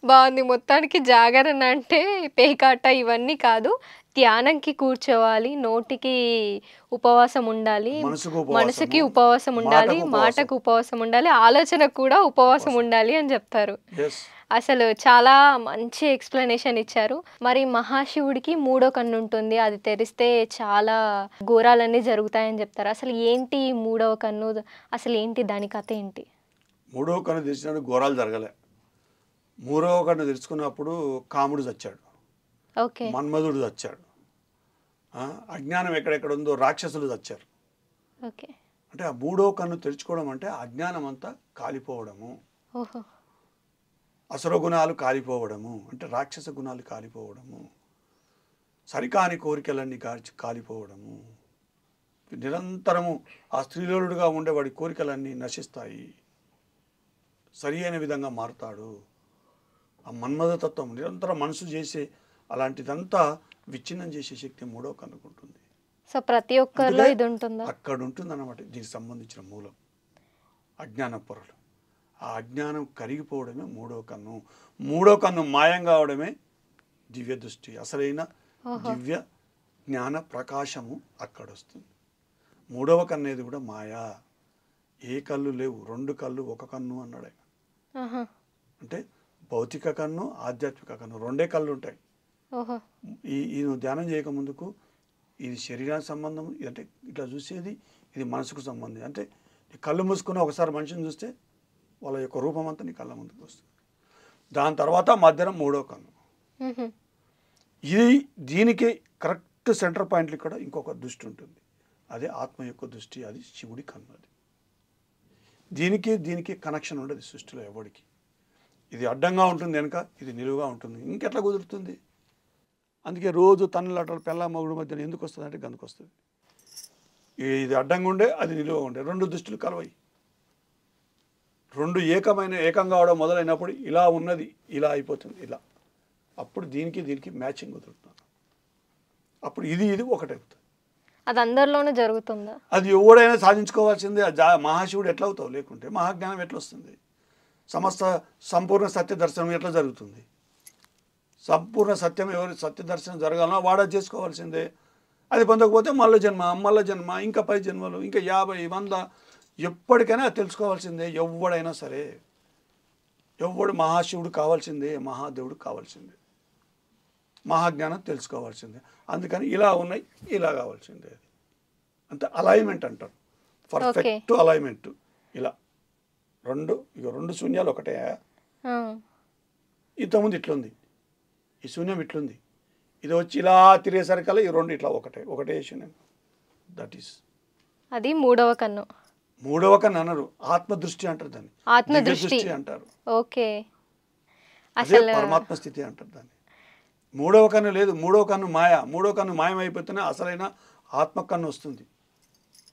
బాగుంది. మొత్తానికి జాగరణ అంటే పేకాట ఇవన్నీ కాదు, ధ్యానంకి కూర్చోవాలి, నోటికి ఉపవాసం ఉండాలి, మనసుకి ఉపవాసం ఉండాలి, మాటకు ఉపవాసం ఉండాలి, ఆలోచనకు కూడా ఉపవాసం ఉండాలి అని చెప్తారు. అసలు చాలా మంచి ఎక్స్ప్లెనేషన్ ఇచ్చారు. మరి మహాశివుడికి 3వ కన్ను ఉంటుంది, అది తెరిస్తే చాలా ఘోరాలన్నీ జరుగుతాయని చెప్తారు. అసలు ఏంటి 3వ కన్ను, అసలు ఏంటి దాని కథ ఏంటి? 3వ కన్ను తెరిచినప్పుడు ఘోరాలు జరగలే. 3వ కన్ను తెరుచుకున్నప్పుడు కాముడు చచ్చాడు, మన్మధుడు చచ్చాడు, అజ్ఞానం ఎక్కడెక్కడ ఉందో రాక్షసులు చచ్చారు. అంటే ఆ 3వ కన్ను తెరుచుకోవడం అంటే అజ్ఞానం అంతా కాలిపోవడము, అసుర గుణాలు కాలిపోవడము, అంటే రాక్షస గుణాలు కాలిపోవడము, సరికాని కోరికలన్నీ కాలిపోవడము, నిరంతరము ఆ స్త్రీలోలుడుగా ఉండేవాడి కోరికలన్నీ నశిస్తాయి, సరి అయిన విధంగా మారుతాడు. ఆ మన్మథతత్వం నిరంతరం మనసు చేసే అలాంటిదంతా విచ్ఛిన్నం చేసే శక్తి 3వ కన్నుకు ఉంటుంది. సో ప్రతి ఒక్కరిలో ఇది ఉంటుందా? అక్కడ ఉంటుంది అన్నమాట. దీనికి సంబంధించిన మూలం అజ్ఞాన పొరలు. ఆ అజ్ఞానం కరిగిపోవడమే 3వ కన్ను. 3వ కన్ను మాయం కావడమే దివ్య దృష్టి, అసలైన దివ్య జ్ఞాన ప్రకాశము అక్కడ వస్తుంది. మూడవ కన్ను అనేది కూడా మాయా. ఏ కళ్ళు లేవు, రెండు కళ్ళు ఒక కన్ను అన్నాడు ఆయన. అంటే భౌతిక కన్ను, ఆధ్యాత్మిక కన్ను, రెండే కళ్ళు ఉంటాయి. ఈ నువ్వు ధ్యానం చేయక ముందుకు ఇది శరీరానికి సంబంధం, అంటే ఇట్లా చూసేది ఇది మనసుకు సంబంధం. అంటే కళ్ళు మూసుకుని ఒకసారి మనిషిని చూస్తే వాళ్ళ యొక్క రూపం అంతా నీ కళ్ళ ముందుకు వస్తుంది. దాని తర్వాత మధ్యాహ్నం మూడో కన్ను. ఇది దీనికి కరెక్ట్ సెంటర్ పాయింట్లు ఇక్కడ ఇంకొక దృష్టి ఉంటుంది, అదే ఆత్మ యొక్క దృష్టి, అది శివుడి కన్ను. అది దీనికి కనెక్షన్ ఉండదు సృష్టిలో ఎవరికి. ఇది అడ్డంగా ఉంటుంది వెనుక, ఇది నిలువుగా ఉంటుంది, ఇంకెట్లా కుదురుతుంది? అందుకే రోజు తన్నులాటలు పెళ్ళ మగుడు మధ్యన ఎందుకు వస్తుంది అంటే గందుకు వస్తుంది. ఇది అడ్డంగా ఉండే, అది నిలువుగా ఉండే, రెండు దృష్టిలు కలవయి, రెండు ఏకంగా అవడం మొదలైనప్పుడు ఇలా ఉన్నది ఇలా అయిపోతుంది, ఇలా. అప్పుడు దీనికి మ్యాచింగ్ కుదురుతుంది. అప్పుడు ఇది ఒకటవుతుంది. అది అందరిలోనూ జరుగుతుందా? అది ఎవడైనా సాధించుకోవాల్సిందే. మహాశివుడు ఎట్లా అవుతావు లేకుంటే? మహాజ్ఞానం ఎట్లా వస్తుంది? సంపూర్ణ సత్య దర్శనం ఎట్లా జరుగుతుంది? సంపూర్ణ సత్యం ఎవరి సత్య దర్శనం జరగాలన్నా వాడా చేసుకోవాల్సిందే. అది పొందకపోతే మళ్ళీ జన్మ, ఇంకా 10 జన్మలు, ఇంకా 50, 100, ఎప్పటికైనా తెలుసుకోవాల్సిందే. ఎవడైనా సరే, ఎవడు మహాశివుడు కావాల్సిందే, మహాదేవుడు కావాల్సిందే, మహాజ్ఞానం తెలుసుకోవాల్సిందే. అందుకని ఇలా ఉన్నాయి, ఇలా కావాల్సిందే. అంతే అలైన్మెంట్ అంటారు, పర్ఫెక్ట్ అలైన్మెంట్. ఇలా రెండు శూన్యాలు ఒకటే. ఇంతకుముందు ఇట్లుంది, ఈ శూన్యం ఇట్లుంది, ఇది వచ్చి ఇలా తిరిగేసరికల్లా ఈ రెండు ఇట్లా ఒకటే శూన్యం. దట్ ఈస్ అది మూడవ కన్ను. మూడవ కన్ను అన్నారు, ఆత్మదృష్టి అంటారు దాన్ని, ఆత్మదృష్టి అంటారు. ఓకే, అదే పరమాత్మ స్థితి అంటారు దాన్ని. మూడవ కన్ను లేదు, మూడవ కన్ను మాయ. మూడవ కన్ను మాయమైపోతేనే అసలైన ఆత్మ కన్ను వస్తుంది.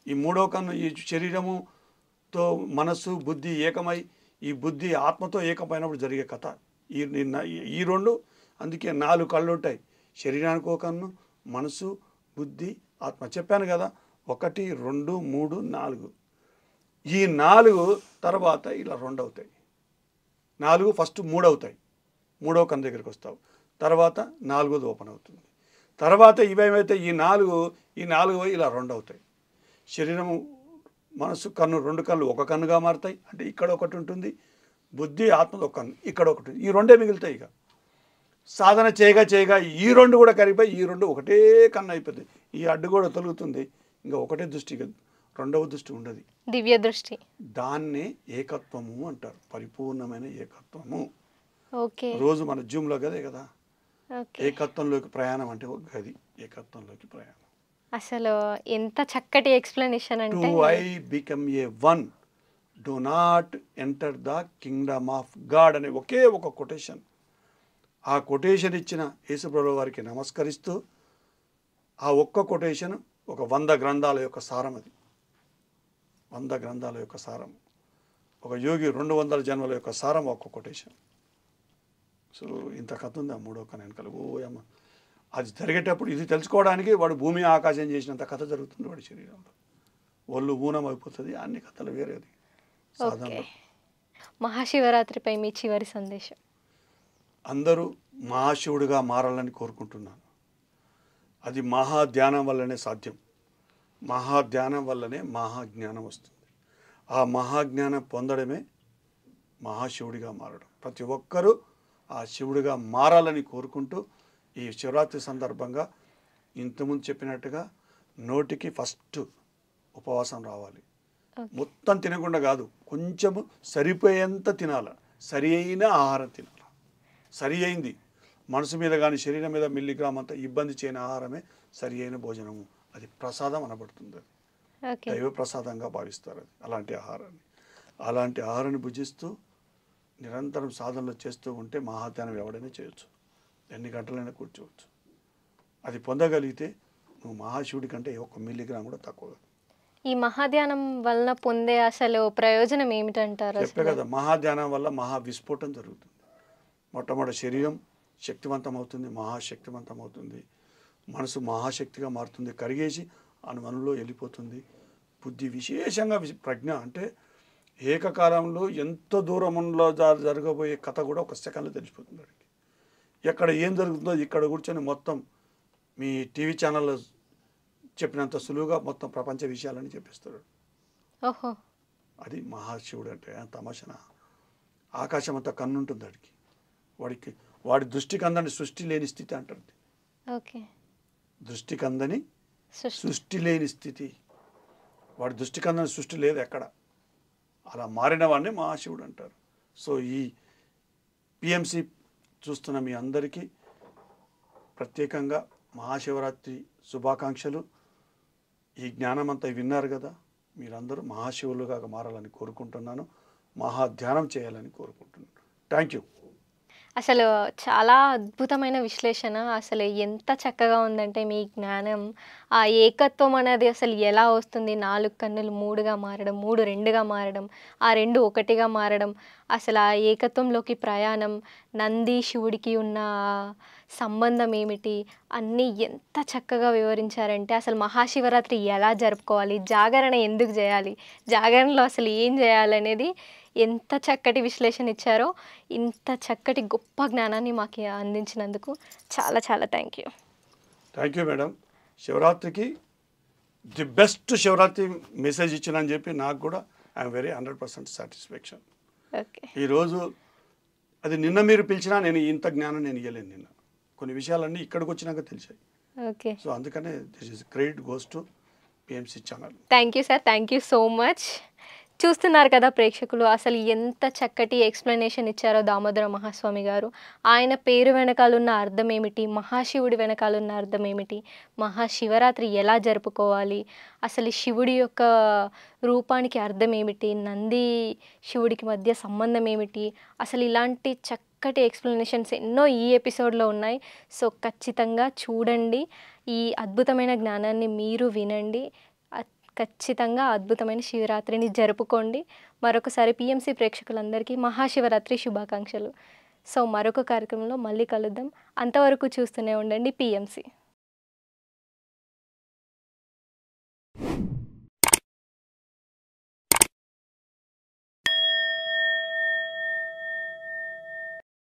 ఈ మూడవ కన్ను ఈ శరీరముతో మనస్సు బుద్ధి ఏకమై, ఈ బుద్ధి ఆత్మతో ఏకమైనప్పుడు జరిగే కథ ఈ రెండు. అందుకే 4 కళ్ళు ఉంటాయి, శరీరానికి ఒక కన్ను, మనసు, బుద్ధి, ఆత్మ. చెప్పాను కదా, 1, 2, 3, 4. ఈ 4 తర్వాత ఇలా 2 అవుతాయి. 4 ఫస్ట్ 3 అవుతాయి, మూడవ కన్ను దగ్గరికి వస్తావు. తర్వాత 4వది ఓపెన్ అవుతుంది. తర్వాత ఇవేమైతే ఈ 4 ఇలా 2 అవుతాయి. శరీరము, మనసు, కన్ను, 2 కళ్ళు ఒక కన్నుగా మారుతాయి. అంటే ఇక్కడ ఒకటి ఉంటుంది, బుద్ధి, ఆత్మలో ఒక కన్ను, ఇక్కడ ఒకటి, ఈ 2 మిగులుతాయి. ఇక సాధన చేయగా ఈ 2 కూడా కరిగిపోయి ఈ 2 ఒకటే కన్ను అయిపోతాయి. ఈ అడ్డు కూడా తొలుగుతుంది, ఇంకా ఒకటే దృష్టి, రెండవ దృష్టి ఉండదు, దివ్య దృష్టి. దాన్నే ఏకత్వము అంటారు, పరిపూర్ణమైన ఏకత్వము. ఓకే, రోజు మన జూమ్లో గదే కదా ఏకత్వంలోకి ప్రయాణం అంటే, ఒక గది ఏకత్వంలోకి ప్రయాణం. అసలు ఎంత చక్కటి ఎక్స్ప్లెనేషన్ అంటే, to I become a one, do not enter the Kingdom of God అనే ఒకే ఒక కొటేషన్. ఆ కొటేషన్ ఇచ్చిన యేసుప్రభువు వారికి నమస్కరిస్తూ, ఆ ఒక్క కొటేషన్ ఒక 100 గ్రంథాల యొక్క సారం. అది 100 గ్రంథాల యొక్క సారం. ఒక యోగి 200 జన్మల యొక్క సారం ఒక్క కొటేషన్. సో ఇంత కథ ఉంది ఆ మూడో కన్ను వెనకాల. ఓయమ్మ, అది జరిగేటప్పుడు ఇది తెలుసుకోవడానికి వాడు భూమి ఆకాశం చేసినంత కథ జరుగుతుంది వాడి శరీరంలో. ఒళ్ళు ఊనం అయిపోతుంది, అన్ని కథలు వేరేది. సాధారణ మహాశివరాత్రిపై మీ చివరి సందేశం. అందరూ మహాశివుడిగా మారాలని కోరుకుంటున్నాను. అది మహాధ్యానం వల్లనే సాధ్యం. మహాధ్యానం వల్లనే మహాజ్ఞానం వస్తుంది. ఆ మహాజ్ఞానం పొందడమే మహాశివుడిగా మారడం. ప్రతి ఒక్కరూ ఆ శివుడిగా మారాలని కోరుకుంటూ, ఈ శివరాత్రి సందర్భంగా ఇంతకుముందు చెప్పినట్టుగా నోటికి ఫస్ట్ ఉపవాసం రావాలి. మొత్తం తినకుండా కాదు, కొంచెము సరిపోయేంత తినాలి. సరి అయిన ఆహారం తినాలి. సరి అయింది మనసు మీద కానీ శరీరం మీద మిల్లీగ్రామ్ అంతా ఇబ్బంది చేయని ఆహారమే సరి అయిన భోజనము. అది ప్రసాదం అనబడుతుంది, అది దైవ ప్రసాదంగా భావిస్తారు. అది అలాంటి ఆహారాన్ని భుజిస్తూ నిరంతరం సాధనలు చేస్తూ ఉంటే మహాధ్యానం ఎవడైనా చేయొచ్చు, ఎన్ని గంటలైనా కూర్చోవచ్చు. అది పొందగలిగితే నువ్వు మహాశివుడి కంటే 1 మిల్లీగ్రామ్ కూడా తక్కువ. ఈ మహాధ్యానం వలన పొందే అసలు ప్రయోజనం ఏమిటంటారు? చెప్పే కదా, మహాధ్యానం వల్ల మహా విస్ఫోటం జరుగుతుంది. మొట్టమొదటి శరీరం శక్తివంతం అవుతుంది, మహాశక్తివంతం అవుతుంది. మనసు మహాశక్తిగా మారుతుంది, కరిగేసి అణువణులో వెళ్ళిపోతుంది. బుద్ధి విశేషంగా ప్రజ్ఞ అంటే ఏకకాలంలో ఎంత దూరంలో జరగబోయే కథ కూడా 1 సెకండ్లో తెలిసిపోతుంది. ఎక్కడ ఏం జరుగుతుందో ఇక్కడ కూర్చొని మొత్తం మీ టీవీ ఛానల్లో చెప్పినంత సులువుగా మొత్తం ప్రపంచ విషయాలని చెప్పిస్తాడు. ఓహో. అది మహాశివుడు అంటే తమాషన. ఆకాశం అంతా కన్ను ఉంటుంది వాడికి. వాడి దృష్టికి అందని సృష్టి లేని స్థితి అంటుంది. ఓకే. దృష్టికి అందని సృష్టి లేని స్థితి. వాడి దృష్టికి అందని సృష్టి లేదు ఎక్కడ. అలా మారిన వాడిని మహాశివుడు అంటారు. సో ఈ పిఎంసి చూస్తున్న మీ అందరికీ ప్రత్యేకంగా మహాశివరాత్రి శుభాకాంక్షలు. ఈ జ్ఞానం అంతా విన్నారు కదా, మీరందరూ మహాశివులుగా మారాలని కోరుకుంటున్నాను. మహాధ్యానం చేయాలని కోరుకుంటున్నాను. Thank you. అసలు చాలా అద్భుతమైన విశ్లేషణ. అసలు ఎంత చక్కగా ఉందంటే మీ జ్ఞానం, ఆ ఏకత్వం అనేది అసలు ఎలా వస్తుంది, 4 కన్నులు 3గా మారడం, 3 2గా మారడం, ఆ 2 1గా మారడం, అసలు ఆ ఏకత్వంలోకి ప్రయాణం, నంది శివుడికి ఉన్న సంబంధం ఏమిటి, అన్నీ ఎంత చక్కగా వివరించారంటే అసలు మహాశివరాత్రి ఎలా జరుపుకోవాలి, జాగరణ ఎందుకు చేయాలి, జాగరణలో అసలు ఏం చేయాలనేది ఎంత చక్కటి విశ్లేషణ ఇచ్చారో, ఇంత చక్కటి గొప్ప జ్ఞానాన్ని మాకు అందించినందుకు చాలా చాలా thank you. Thank you madam. శివరాత్రికి ది బెస్ట్ శివరాత్రి మెసేజ్ ఇచ్చినని చెప్పి నాకు కూడా ఐఎమ్ వెరీ 100% సాటిస్ఫాక్షన్. ఓకే. ఈరోజు అది నిన్న మీరు పిలిచినా నేను ఇంత జ్ఞానం నేను ఇవ్వలేను. నిన్న కొన్ని విషయాలన్నీ ఇక్కడికి వచ్చినాక తెలిసాయి. ఓకే. సో అందుకనే this is credit goes to PMC channel. Thank you sir, thank you so much. చూస్తున్నారు కదా ప్రేక్షకులు, అసలు ఎంత చక్కటి ఎక్స్ప్లెనేషన్ ఇచ్చారో దామోదర మహాస్వామి గారు. ఆయన పేరు వెనకాలన్న అర్థం ఏమిటి, మహాశివుడి వెనకాలన్న అర్థం ఏమిటి, మహాశివరాత్రి ఎలా జరుపుకోవాలి, అసలు శివుడి యొక్క రూపానికి అర్థం ఏమిటి, నంది శివుడికి మధ్య సంబంధం ఏమిటి, అసలు ఇలాంటి చక్కటి ఎక్స్ప్లెనేషన్స్ ఎన్నో ఈ ఎపిసోడ్లో ఉన్నాయి. సో ఖచ్చితంగా చూడండి, ఈ అద్భుతమైన జ్ఞానాన్ని మీరు వినండి. ఖచ్చితంగా అద్భుతమైన శివరాత్రిని జరుపుకోండి. మరొకసారి పిఎంసి ప్రేక్షకులందరికీ మహాశివరాత్రి శుభాకాంక్షలు. సో మరొక కార్యక్రమంలో మళ్ళీ కలుద్దాం. అంతవరకు చూస్తూనే ఉండండి పిఎంసి.